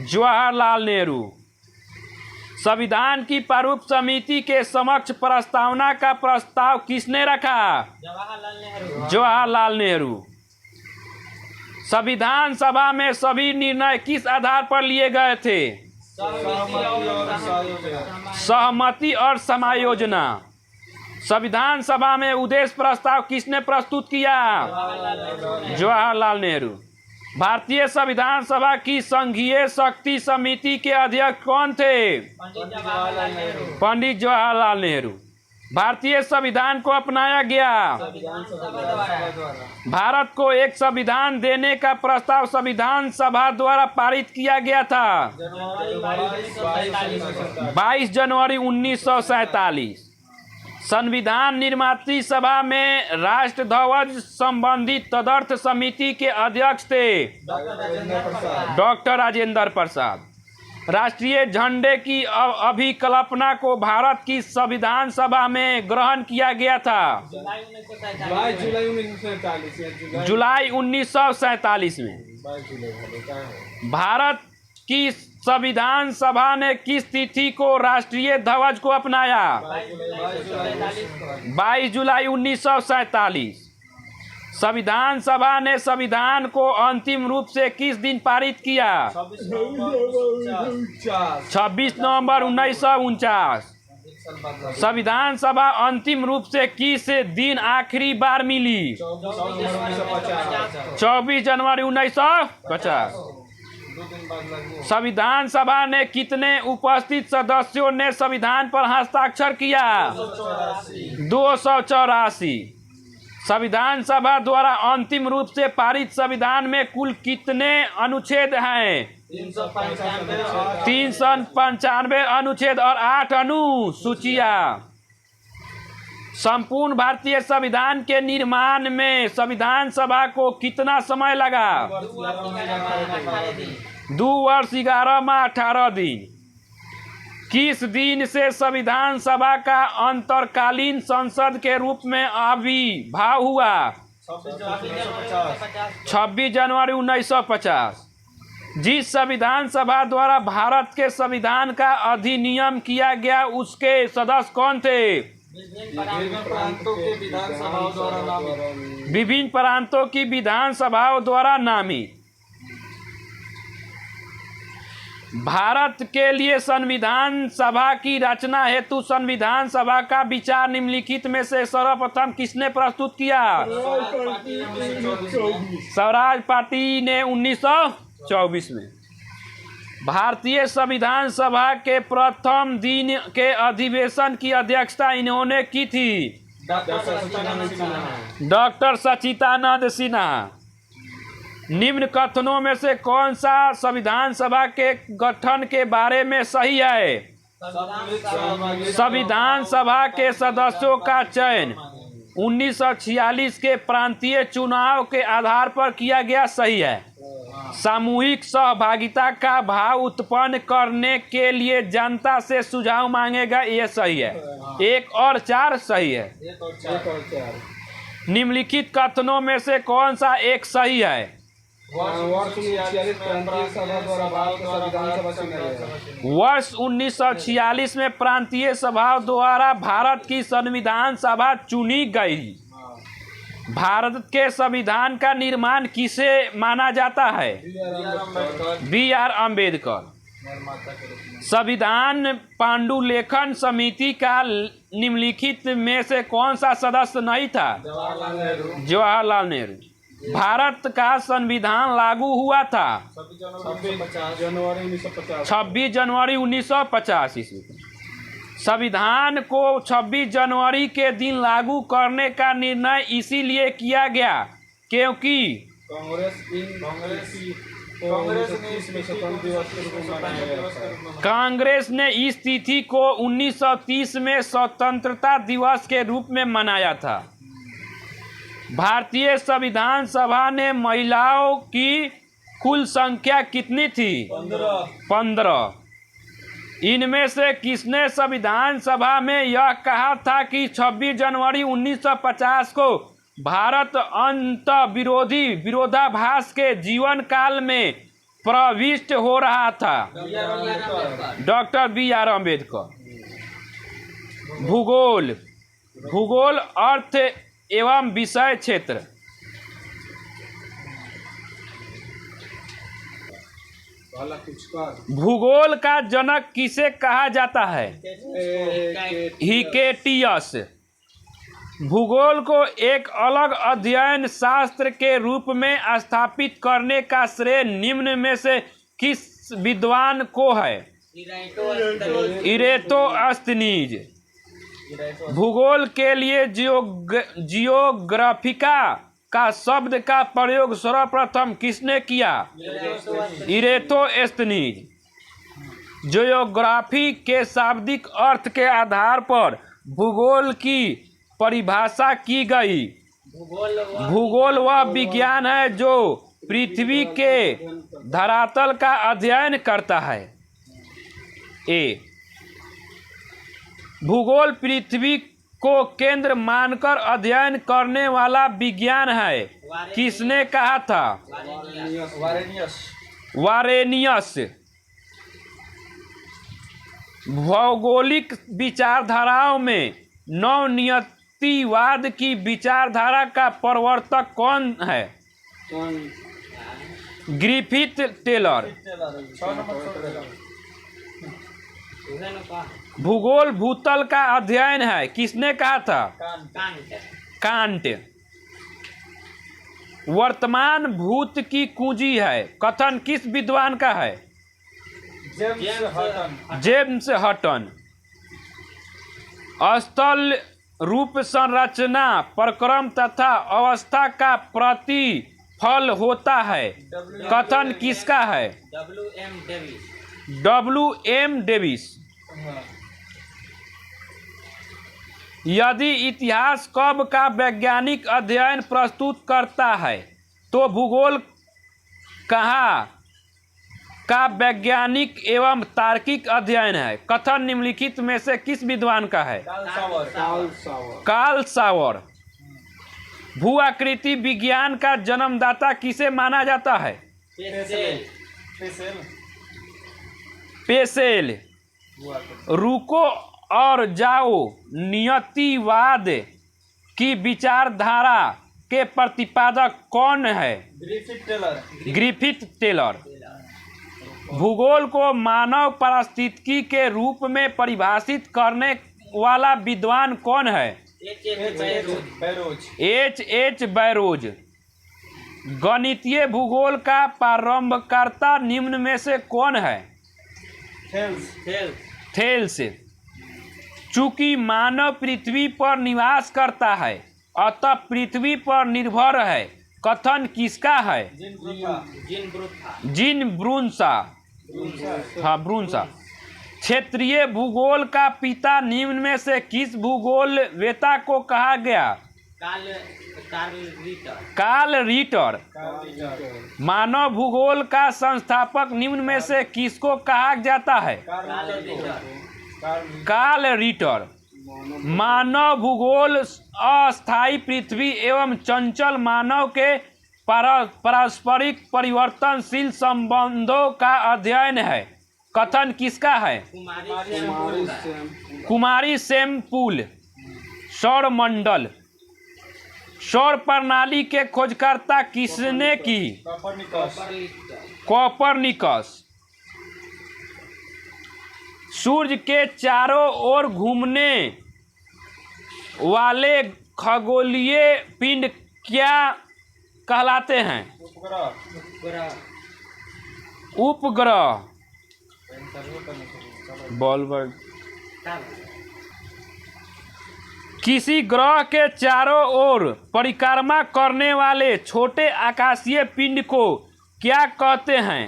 जवाहरलाल नेहरू। संविधान की प्रारूप समिति के समक्ष प्रस्तावना का प्रस्ताव किसने रखा? जवाहरलाल नेहरू। संविधान सभा में सभी निर्णय किस आधार पर लिए गए थे? सहमति और समायोजना। संविधान सभा में उद्देश्य प्रस्ताव किसने प्रस्तुत किया? जवाहरलाल नेहरू। भारतीय संविधान सभा की संघीय शक्ति समिति के अध्यक्ष कौन थे? पंडित जवाहरलाल नेहरू। भारतीय संविधान को अपनाया गया। भारत को एक संविधान देने का प्रस्ताव संविधान सभा द्वारा पारित किया गया था 22 जनवरी 1947। संविधान निर्मात्री सभा में राष्ट्र ध्वज संबंधी तदर्थ समिति के अध्यक्ष थे डॉक्टर राजेंद्र प्रसाद। राष्ट्रीय झंडे की अभिकल्पना को भारत की संविधान सभा में ग्रहण किया गया था जुलाई 1947 में। भारत की संविधान सभा ने किस तिथि को राष्ट्रीय ध्वज को अपनाया? 22 जुलाई 1947। संविधान सभा ने संविधान को अंतिम रूप से किस दिन पारित किया? 26 नवंबर 1949। संविधान सभा अंतिम रूप से किस दिन आखिरी बार मिली? 24 जनवरी 1950। संविधान सभा ने कितने उपस्थित सदस्यों ने संविधान पर हस्ताक्षर किया? 284। संविधान सभा द्वारा अंतिम रूप से पारित संविधान में कुल कितने अनुच्छेद हैं? 395 अनुच्छेद और 8 अनुसूचियां। संपूर्ण भारतीय संविधान के निर्माण में संविधान सभा को कितना समय लगा? 2 वर्ष 11 माह 18 दिन। किस दिन से संविधान सभा का अंतरकालीन संसद के रूप में आविर्भाव हुआ? 26 जनवरी 1950। जिस संविधान सभा द्वारा भारत के संविधान का अधिनियम किया गया उसके सदस्य कौन थे? विभिन्न प्रांतों की विधान सभाओं द्वारा नामित। भारत के लिए संविधान सभा की रचना हेतु संविधान सभा का विचार निम्नलिखित में से सर्वप्रथम किसने प्रस्तुत किया? स्वराज पार्टी ने 1924 में। भारतीय संविधान सभा के प्रथम दिन के अधिवेशन की अध्यक्षता इन्होंने की थी? डॉक्टर सच्चिदानंद सिन्हा। निम्न कथनों में से कौन सा संविधान सभा के गठन के बारे में सही है? संविधान सभा के सदस्यों का चयन 1946 के प्रांतीय चुनाव के आधार पर किया गया सही है। सामूहिक सहभागिता का भाव उत्पन्न करने के लिए जनता से सुझाव मांगेगा, यह सही है। 1 और 4 सही है। निम्नलिखित कथनों में से कौन सा एक सही है? वर्ष 1946 में प्रांतीय सभा द्वारा भारत की संविधान सभा चुनी गई। भारत के संविधान का निर्माण किसे माना जाता है? B.R. अम्बेडकर। संविधान पांडुलेखन समिति का निम्नलिखित में से कौन सा सदस्य नहीं था? जवाहरलाल नेहरू। भारत का संविधान लागू हुआ था 26 जनवरी 1950 ईस्वी को। संविधान को 26 जनवरी के दिन लागू करने का निर्णय इसीलिए किया गया क्योंकि कांग्रेस ने इस तिथि को 1930 में स्वतंत्रता दिवस के रूप में मनाया था। भारतीय संविधान सभा ने महिलाओं की कुल संख्या कितनी थी? 15। इनमें से किसने संविधान सभा में यह कहा था कि 26 जनवरी 1950 को भारत अंत विरोधी विरोधाभास के जीवन काल में प्रविष्ट हो रहा था? Doctor B.R. अम्बेडकर। भूगोल। भूगोल अर्थ एवं विषय क्षेत्र। भूगोल का जनक किसे कहा जाता है? हिकेटियस। भूगोल को एक अलग अध्ययन शास्त्र के रूप में स्थापित करने का श्रेय निम्न में से किस विद्वान को है? इरेटोस्थनीज। भूगोल के लिए जियोग्राफिका का शब्द का प्रयोग सर्वप्रथम किसने किया? इरेटोस्थनीज। जियोग्राफी के शाब्दिक अर्थ के आधार पर भूगोल की परिभाषा की गई। भूगोल वह विज्ञान है जो पृथ्वी के धरातल का अध्ययन करता है। ए, भूगोल पृथ्वी को केंद्र मानकर अध्ययन करने वाला विज्ञान है। किसने कहा था? वारेनियस। भौगोलिक विचारधाराओं में नवनियतिवाद की विचारधारा का प्रवर्तक कौन है? Griffith Taylor. भूगोल भूतल का अध्ययन है। किसने कहा था? कांट। वर्तमान भूत की कुंजी है। कथन किस विद्वान का है? James Hutton. स्थल रूप संरचना प्रक्रम तथा अवस्था का प्रतिफल होता है। कथन किसका है? W.M. डेविस। यदि इतिहास कब का वैज्ञानिक अध्ययन प्रस्तुत करता है तो भूगोल कहाँ का वैज्ञानिक एवं तार्किक अध्ययन है। कथन निम्नलिखित में से किस विद्वान का है? कार्ल सावर। भू आकृति विज्ञान का जन्मदाता किसे माना जाता है? पेसेल। रुको और जाओ नियतिवाद की विचारधारा के प्रतिपादक कौन है? Griffith Taylor. भूगोल को मानव पारिस्थितिकी के रूप में परिभाषित करने वाला विद्वान कौन है? H.H. बैरोज। गणितीय भूगोल का प्रारंभकर्ता निम्न में से कौन है? थेल्स। चूंकि मानव पृथ्वी पर निवास करता है अतः पृथ्वी पर निर्भर है। कथन किसका है? जीन ब्रूनसा। हाँ, ब्रूनसा। क्षेत्रीय भूगोल का पिता निम्न में से किस भूगोल वेता को कहा गया? Karl Ritter. मानव भूगोल का संस्थापक निम्न में से किसको कहा जाता है? Karl Ritter. मानव भूगोल अस्थायी पृथ्वी एवं चंचल मानव के पारस्परिक परिवर्तनशील संबंधों का अध्ययन है। कथन किसका है? कुमारी सेमपुल। सौरमंडल। सौर प्रणाली के खोजकर्ता किसने की? कोपरनिकस। सूर्य के चारों ओर घूमने वाले खगोलीय पिंड क्या कहलाते हैं? उपग्रह। बॉलबर्ग। किसी ग्रह के चारों ओर परिक्रमा करने वाले छोटे आकाशीय पिंड को क्या कहते हैं?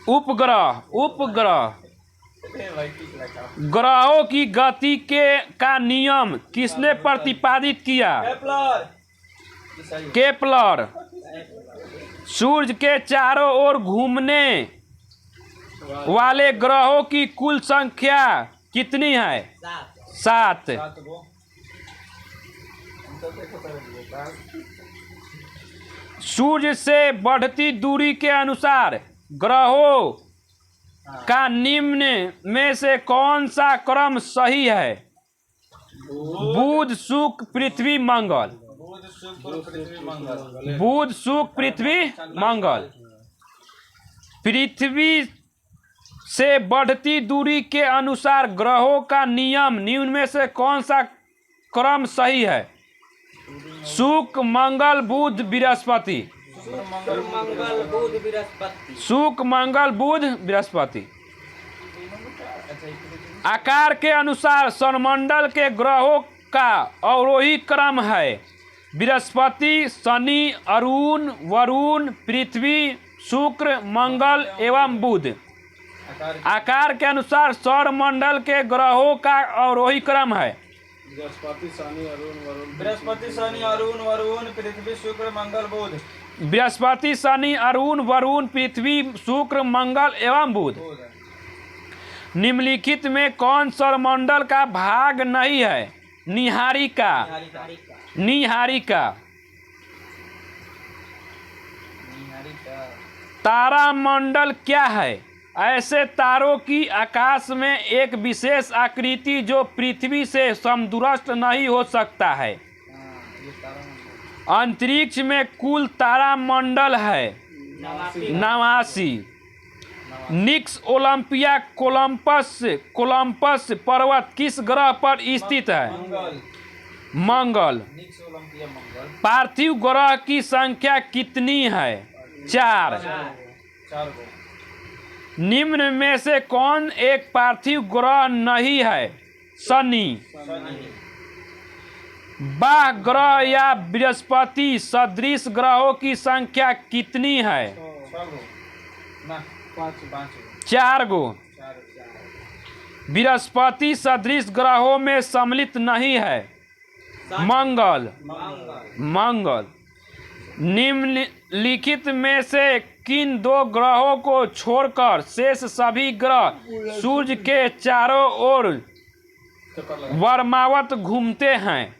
उपग्रह। उपग्रह। ग्रहों की गति का नियम किसने प्रतिपादित किया? केपलर। सूर्य के चारों ओर घूमने वाले ग्रहों की कुल संख्या कितनी है? 7। सूर्य से बढ़ती दूरी के अनुसार ग्रहों का निम्न में से कौन सा क्रम सही है? बुध, शुक्र, पृथ्वी, मंगल। बुध, शुक्र, पृथ्वी, मंगल। पृथ्वी से बढ़ती दूरी के अनुसार ग्रहों का नियम निम्न में से कौन सा क्रम सही है? शुक्र, मंगल, बुध, बृहस्पति। शुक्र, मंगल, बुध, बृहस्पति। आकार के अनुसार सौरमंडल के ग्रहों का अवरोही क्रम है बृहस्पति, शनि, अरुण, वरुण, पृथ्वी, शुक्र, मंगल एवं बुध। आकार के अनुसार सौरमंडल के ग्रहों का अवरोही क्रम है बृहस्पति, शनि, अरुण, वरुण, पृथ्वी, शुक्र, मंगल, बुध। बृहस्पति, शनि, अरुण, वरुण, पृथ्वी, शुक्र, मंगल एवं बुध। निम्नलिखित में कौन सौरमंडल का भाग नहीं है? निहारिका। निहारिका। तारामंडल क्या है? ऐसे तारों की आकाश में एक विशेष आकृति जो पृथ्वी से समदूरस्थ नहीं हो सकता है। अंतरिक्ष में कुल तारामंडल है 89। निक्स ओलंपिया कोलंपस पर्वत किस ग्रह पर स्थित है? मंगल। पार्थिव ग्रह की संख्या कितनी है? 4। निम्न में से कौन एक पार्थिव ग्रह नहीं है? शनि। बाह्य ग्रह या बृहस्पति सदृश ग्रहों की संख्या कितनी है? 4 गो। बृहस्पति सदृश ग्रहों में सम्मिलित नहीं है मंगल। मंगल। निम्नलिखित में से किन 2 ग्रहों को छोड़कर शेष सभी ग्रह सूर्य के चारों ओर वर्मावत घूमते हैं?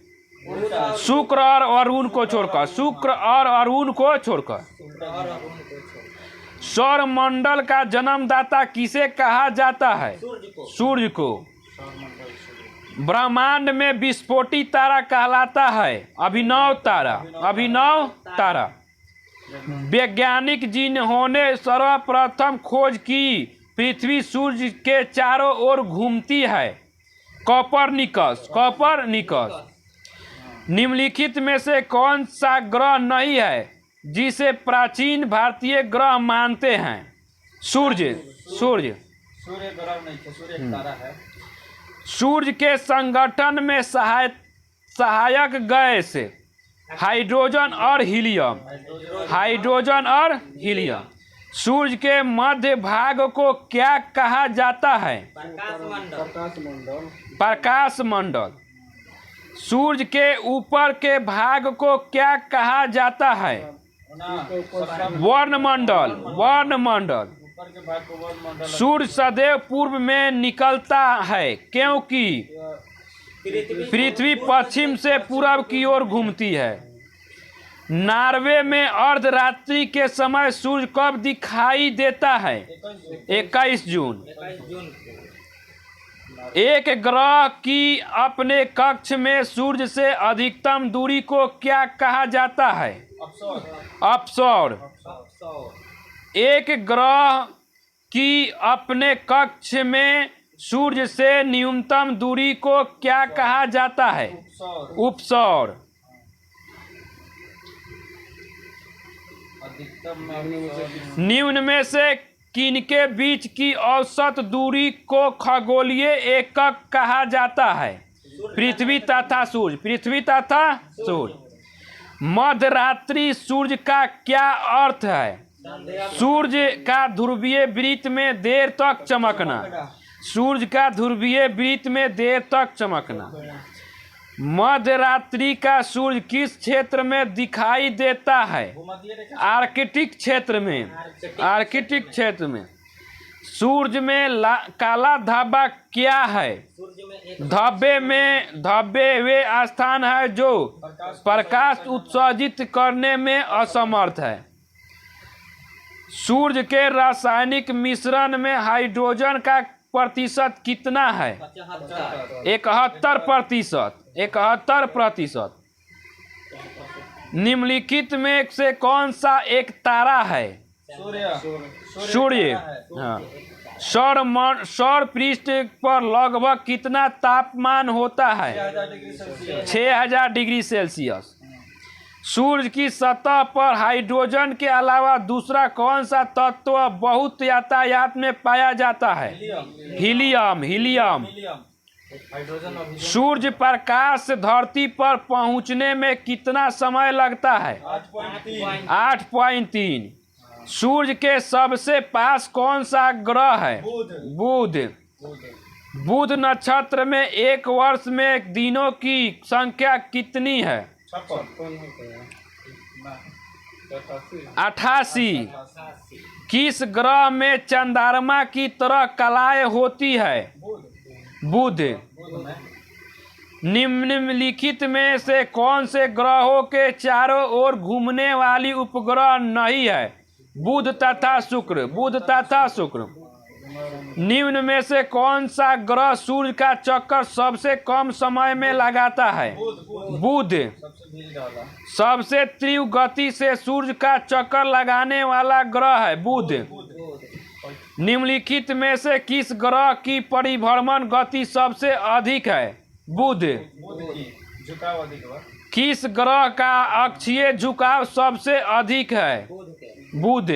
शुक्र और अरुण को छोड़कर। शुक्र और अरुण को छोड़कर। सौरमंडल का जन्मदाता किसे कहा जाता है? सूर्य को। ब्रह्मांड में विस्फोटी तारा कहलाता है अभिनव तारा। अभिनव तारा। वैज्ञानिक जिन्होंने सर्वप्रथम खोज की पृथ्वी सूर्य के चारों ओर घूमती है? कोपरनिकस। कोपरनिकस। निम्नलिखित में से कौन सा ग्रह नहीं है जिसे प्राचीन भारतीय ग्रह मानते हैं? सूर्य। सूर्य। सूर्य ग्रह नहीं है, सूर्य एक तारा है। सूर्य के संगठन में सहायक गैस हाइड्रोजन और हीलियम। हाइड्रोजन और हीलियम। सूर्य के मध्य भाग को क्या कहा जाता है? प्रकाश मंडल। सूर्य के ऊपर के भाग को क्या कहा जाता है? वर्णमंडल। वर्णमंडल। सूर्य सदैव पूर्व में निकलता है क्योंकि पृथ्वी पश्चिम से पूर्व की ओर घूमती है। नॉर्वे में अर्धरात्रि के समय सूर्य कब दिखाई देता है? 21 जून। एक ग्रह की अपने कक्ष में सूर्य से अधिकतम दूरी को क्या कहा जाता है? अपसौर। एक ग्रह की अपने कक्ष में सूर्य से न्यूनतम दूरी को क्या कहा जाता है? उपसौर। निम्न में से किनके बीच की औसत दूरी को खगोलीय एकक कहा जाता है? पृथ्वी तथा सूर्य। पृथ्वी तथा सूर्य। मध्यरात्रि सूर्य का क्या अर्थ है? सूर्य का ध्रुवीय वृत्त में देर तक चमकना। सूर्य का ध्रुवीय वृत्त में देर तक चमकना। मध्यरात्रि का सूर्य किस क्षेत्र में दिखाई देता है? आर्कटिक क्षेत्र में। आर्कटिक क्षेत्र में। सूर्य में काला धब्बा क्या है? धब्बे वे स्थान है जो प्रकाश उत्सर्जित करने में असमर्थ है। सूर्य के रासायनिक मिश्रण में हाइड्रोजन का प्रतिशत कितना है? 71%। 71%। निम्नलिखित में से कौन सा एक तारा है? सूर्य। हाँ। सौर पृष्ठ पर लगभग कितना तापमान होता है? 6000 डिग्री सेल्सियस। सूर्य की सतह पर हाइड्रोजन के अलावा दूसरा कौन सा तत्व बहुत यातायात में पाया जाता है? हीलियम। हीलियम। हाइड्रोजन और सूर्य प्रकाश धरती पर पहुंचने में कितना समय लगता है? 8.3 8.3। सूर्य के सबसे पास कौन सा ग्रह है? बुध। बुध नक्षत्र में एक वर्ष में दिनों की संख्या कितनी है? 88। किस ग्रह में चंद्रमा की तरह कलाएं होती है? बुध। निम्नलिखित में से कौन से ग्रहों के चारों ओर घूमने वाली उपग्रह नहीं है? बुध तथा शुक्र। बुध तथा शुक्र। निम्न में से कौन सा ग्रह सूर्य का चक्कर सबसे कम समय में लगाता है? बुध। सबसे तीव्र गति से सूर्य का चक्कर लगाने वाला ग्रह है बुध। निम्नलिखित में से किस ग्रह की परिभ्रमण गति सबसे अधिक है? बुध। झुकाव अधिक है। किस ग्रह का अक्षीय झुकाव सबसे अधिक है? बुध।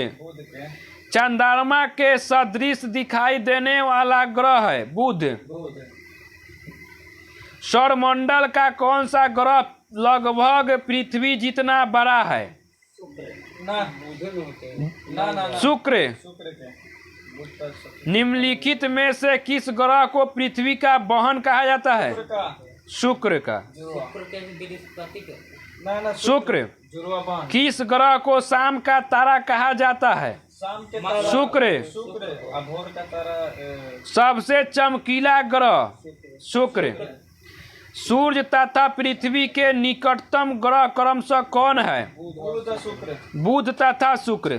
चंद्रमा के सदृश दिखाई देने वाला ग्रह है बुध। सौरमंडल का कौन सा ग्रह लगभग पृथ्वी जितना बड़ा है? शुक्र। निम्नलिखित में से किस ग्रह को पृथ्वी का बहन कहा जाता है? शुक्र का। शुक्र। किस ग्रह को शाम का तारा कहा जाता है? शुक्र। भोर का तारा सबसे चमकीला ग्रह शुक्र। सूर्य तथा पृथ्वी के निकटतम ग्रह क्रमशः कौन है? बुध तथा शुक्र।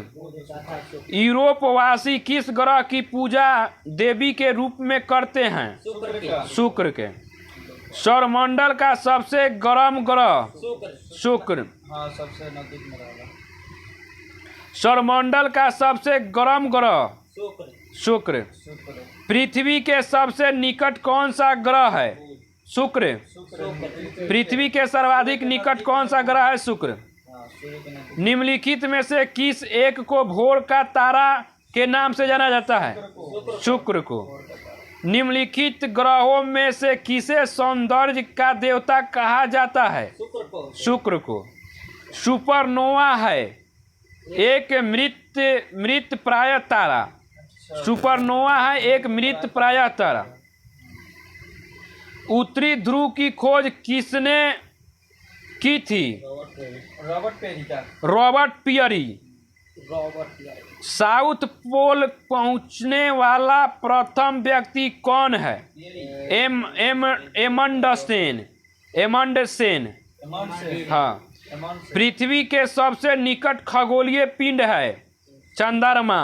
यूरोपवासी किस ग्रह की पूजा देवी के रूप में करते हैं? शुक्र के। सौरमंडल का सबसे गर्म ग्रह शुक्र। सबसे नजदीक में रहेगा। सौरमंडल का सबसे गर्म ग्रह शुक्र। पृथ्वी के सबसे निकट कौन सा ग्रह है? शुक्र। पृथ्वी के सर्वाधिक निकट कौन सा ग्रह है? शुक्र। निम्नलिखित में से किस एक को भोर का तारा के नाम से जाना जाता है? शुक्र को। निम्नलिखित ग्रहों में से किसे सौंदर्य का देवता कहा जाता है? शुक्र को। सुपरनोवा है एक मृत प्राय तारा। सुपरनोवा है एक मृत प्राय तारा। उत्तरी ध्रुव की खोज किसने की थी? Robert peri. साउथ पोल पहुंचने वाला प्रथम व्यक्ति कौन है? एमंडसेन। हाँ। पृथ्वी के सबसे निकट खगोलीय पिंड है चंद्रमा।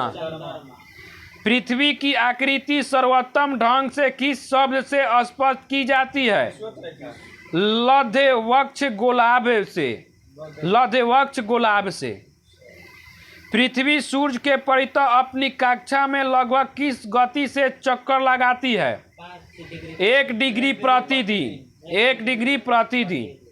पृथ्वी की आकृति सर्वोत्तम ढंग से किस शब्द से स्पष्ट की जाती है? लध्यवक्ष गोलाभ से। लध्यवक्ष गोलाभ से। पृथ्वी सूर्य के परितः अपनी कक्षा में लगभग किस गति से चक्कर लगाती है? 1 डिग्री प्रतिदिन। 1 डिग्री प्रतिदिन।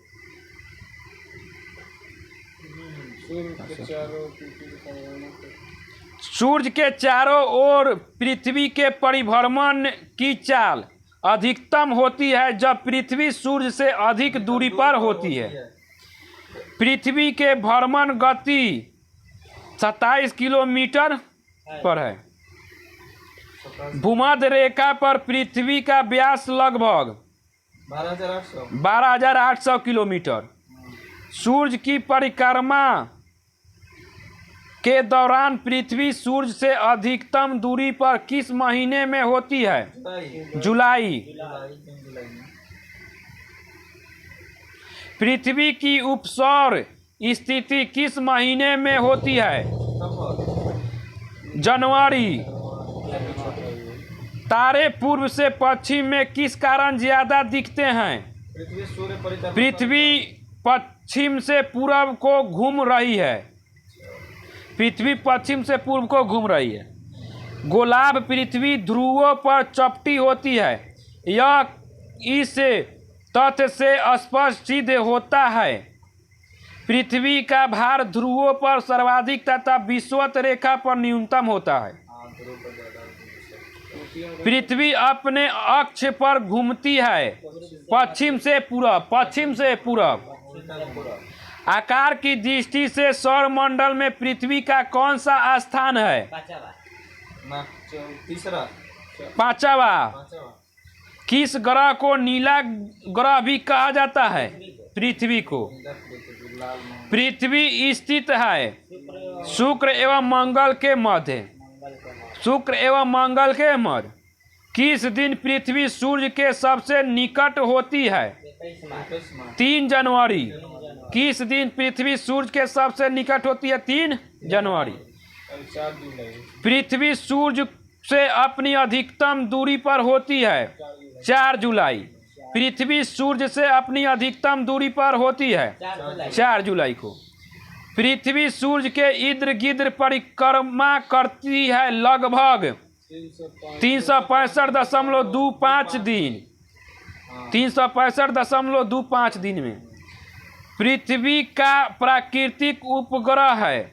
सूर्य के चारों ओर पृथ्वी के परिभ्रमण की चाल अधिकतम होती है जब पृथ्वी सूर्य से अधिक दूरी पर होती है। पृथ्वी के भ्रमण गति 27 किलोमीटर पर है। भूमध्य रेखा पर पृथ्वी का व्यास लगभग 12,800 किलोमीटर। सूर्य की परिक्रमा के दौरान पृथ्वी सूर्य से अधिकतम दूरी पर किस महीने में होती है? जुलाई। पृथ्वी की उपसौर स्थिति किस महीने में होती है? जनवरी। तारे पूर्व से पश्चिम में किस कारण ज्यादा दिखते हैं? पृथ्वी पश्चिम से पूर्व को घूम रही है। पृथ्वी पश्चिम से पूर्व को घूम रही है। गोलाभ पृथ्वी ध्रुवों पर चपटी होती है। यह इस तथ्य से स्पष्ट सिद्ध होता है पृथ्वी का भार ध्रुवों पर सर्वाधिक तथा विषुवत रेखा पर न्यूनतम होता है। पृथ्वी अपने अक्ष पर घूमती है पश्चिम से पूरब। आकार की दृष्टि से सौरमंडल में पृथ्वी का कौन सा स्थान है? तीसरा। पांचवा। किस ग्रह को नीला ग्रह भी कहा जाता है? पृथ्वी को। पृथ्वी स्थित है शुक्र एवं मंगल के मध्य। किस दिन पृथ्वी सूर्य के सबसे निकट होती है? 3 जनवरी। किस दिन पृथ्वी सूर्य के सबसे निकट होती है? 3 जनवरी। पृथ्वी सूर्य से अपनी अधिकतम दूरी पर होती है? 4 जुलाई। पृथ्वी सूर्य से अपनी अधिकतम दूरी पर होती है 4 जुलाई को। पृथ्वी सूर्य के इर्द गिर्द परिक्रमा करती है लगभग 365.25 दिन। 365.25 दिन में। पृथ्वी का प्राकृतिक उपग्रह है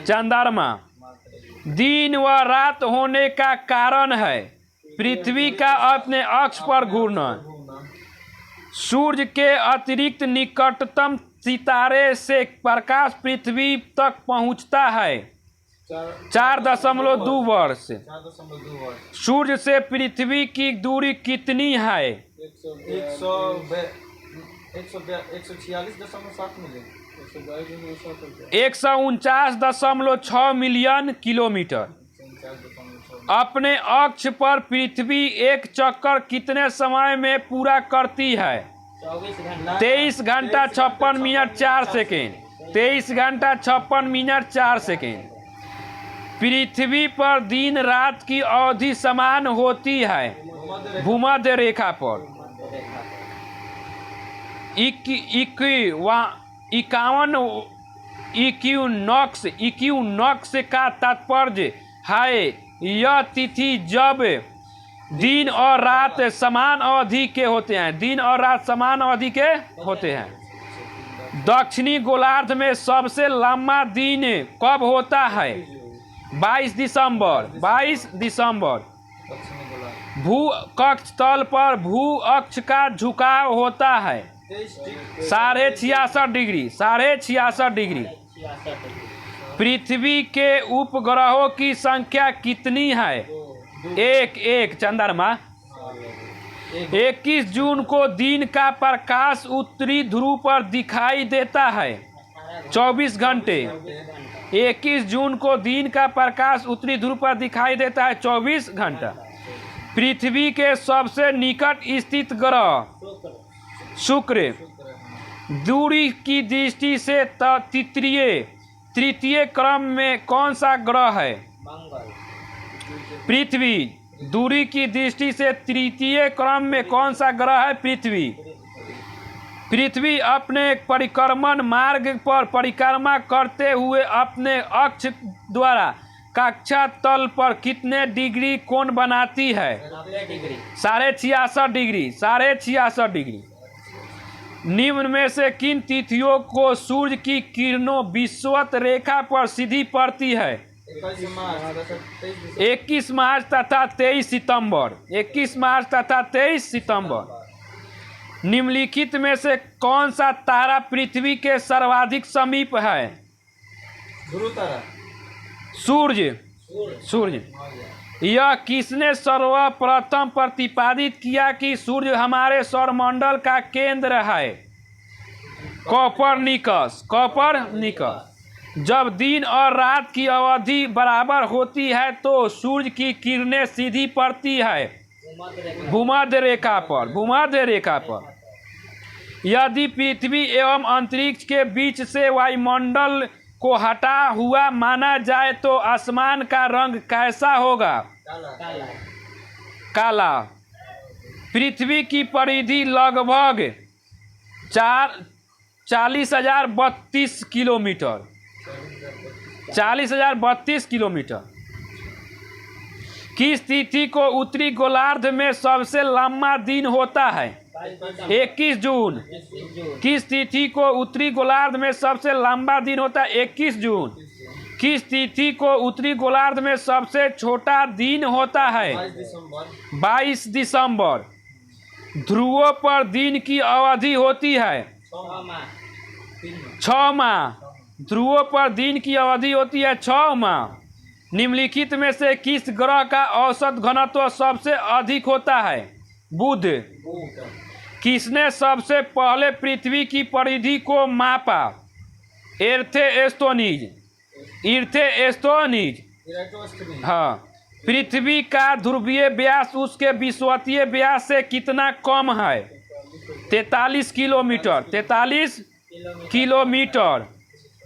चंद्रमा। दिन व रात होने का कारण है पृथ्वी का अपने अक्ष पर घूमना। सूर्य के अतिरिक्त निकटतम सितारे से प्रकाश पृथ्वी तक पहुंचता है 4.2 वर्ष। सूर्य से पृथ्वी की दूरी कितनी है? 149.6 मिलियन किलोमीटर। अपने अक्ष पर पृथ्वी एक चक्कर कितने समय में पूरा करती है? 23 घंटा 56 मिनट 4 सेकेंड। 23 घंटा 56 मिनट 4 सेकेंड। पृथ्वी पर दिन रात की अवधि समान होती है भूमध्य रेखा पर। 51 इक्विनॉक्स का तात्पर्य है यह तिथि जब दिन और रात समान अवधि के होते हैं। दिन और रात समान अवधि के होते हैं। दक्षिणी गोलार्ध में सबसे लंबा दिन कब होता है? 22 दिसंबर। भू कक्ष तल पर भू अक्ष का झुकाव होता है 66.5 डिग्री। पृथ्वी के उपग्रहों की संख्या कितनी है? एक चंद्रमा। 21 जून को दिन का प्रकाश उत्तरी ध्रुव पर दिखाई देता है 24 घंटे। 21 जून को दिन का प्रकाश उत्तरी ध्रुव पर दिखाई देता है 24 घंटा। पृथ्वी के सबसे निकट स्थित ग्रह शुक्र। दूरी की दृष्टि से तृतीय क्रम में कौन सा ग्रह है? पृथ्वी। दूरी की दृष्टि से तृतीय क्रम में कौन सा ग्रह है? पृथ्वी अपने परिक्रमण मार्ग पर परिक्रमा करते हुए अपने अक्ष द्वारा कक्षा तल पर कितने डिग्री कोण बनाती है? 66.5 डिग्री। निम्न में से किन तिथियों को सूर्य की किरणों विषुवत रेखा पर सीधी पड़ती है? 21 मार्च तथा 23 सितंबर। निम्नलिखित में से कौन सा तारा पृथ्वी के सर्वाधिक समीप है? सूर्य। यह किसने सर्वप्रथम प्रतिपादित किया कि सूर्य हमारे सौरमंडल का केंद्र है? कोपरनिकस। जब दिन और रात की अवधि बराबर होती है तो सूर्य की किरणें सीधी पड़ती है भूमध्य रेखा पर। यदि पृथ्वी एवं अंतरिक्ष के बीच से वायुमंडल को हटा हुआ माना जाए तो आसमान का रंग कैसा होगा? काला। पृथ्वी की परिधि लगभग 40,032 किलोमीटर। 40,032 किलोमीटर। किस तिथि को उत्तरी गोलार्ध में सबसे लंबा दिन होता है? 21 जून। किस तिथि को उत्तरी गोलार्ध में सबसे लंबा दिन होता है? 21 जून। किस तिथि को उत्तरी गोलार्ध में सबसे छोटा दिन होता है? 22 दिसंबर। ध्रुवों पर दिन की अवधि होती है 6 माह। ध्रुवों पर दिन की अवधि होती है 6 माह। निम्नलिखित में से किस ग्रह का औसत घनत्व सबसे अधिक होता है? बुध। किसने सबसे पहले पृथ्वी की परिधि को मापा? एर्थोस्टोनीज। हाँ। पृथ्वी का ध्रुवीय व्यास उसके विषुवतीय व्यास से कितना कम है? 43 किलोमीटर। 43 किलोमीटर।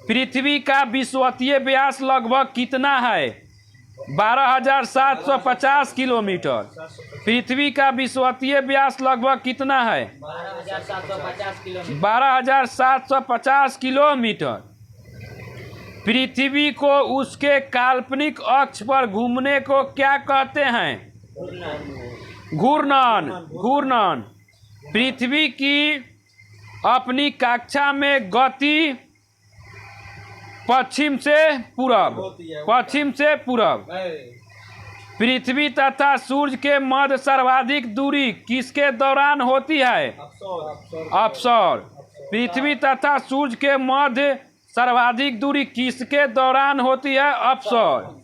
पृथ्वी का विषुवतीय व्यास लगभग कितना है? 12,750 किलोमीटर। पृथ्वी का विषुवतीय व्यास लगभग कितना है? 12,750 किलोमीटर। पृथ्वी को उसके काल्पनिक अक्ष पर घूमने को क्या कहते हैं? घूर्णन। घूर्णन। पृथ्वी की अपनी कक्षा में गति पश्चिम से पूरब। पश्चिम से पूरब। पृथ्वी तथा सूर्य के मध्य सर्वाधिक दूरी किसके दौरान होती है? अवसर। पृथ्वी तथा सूर्य के मध्य सर्वाधिक दूरी किसके दौरान होती है? अवसर।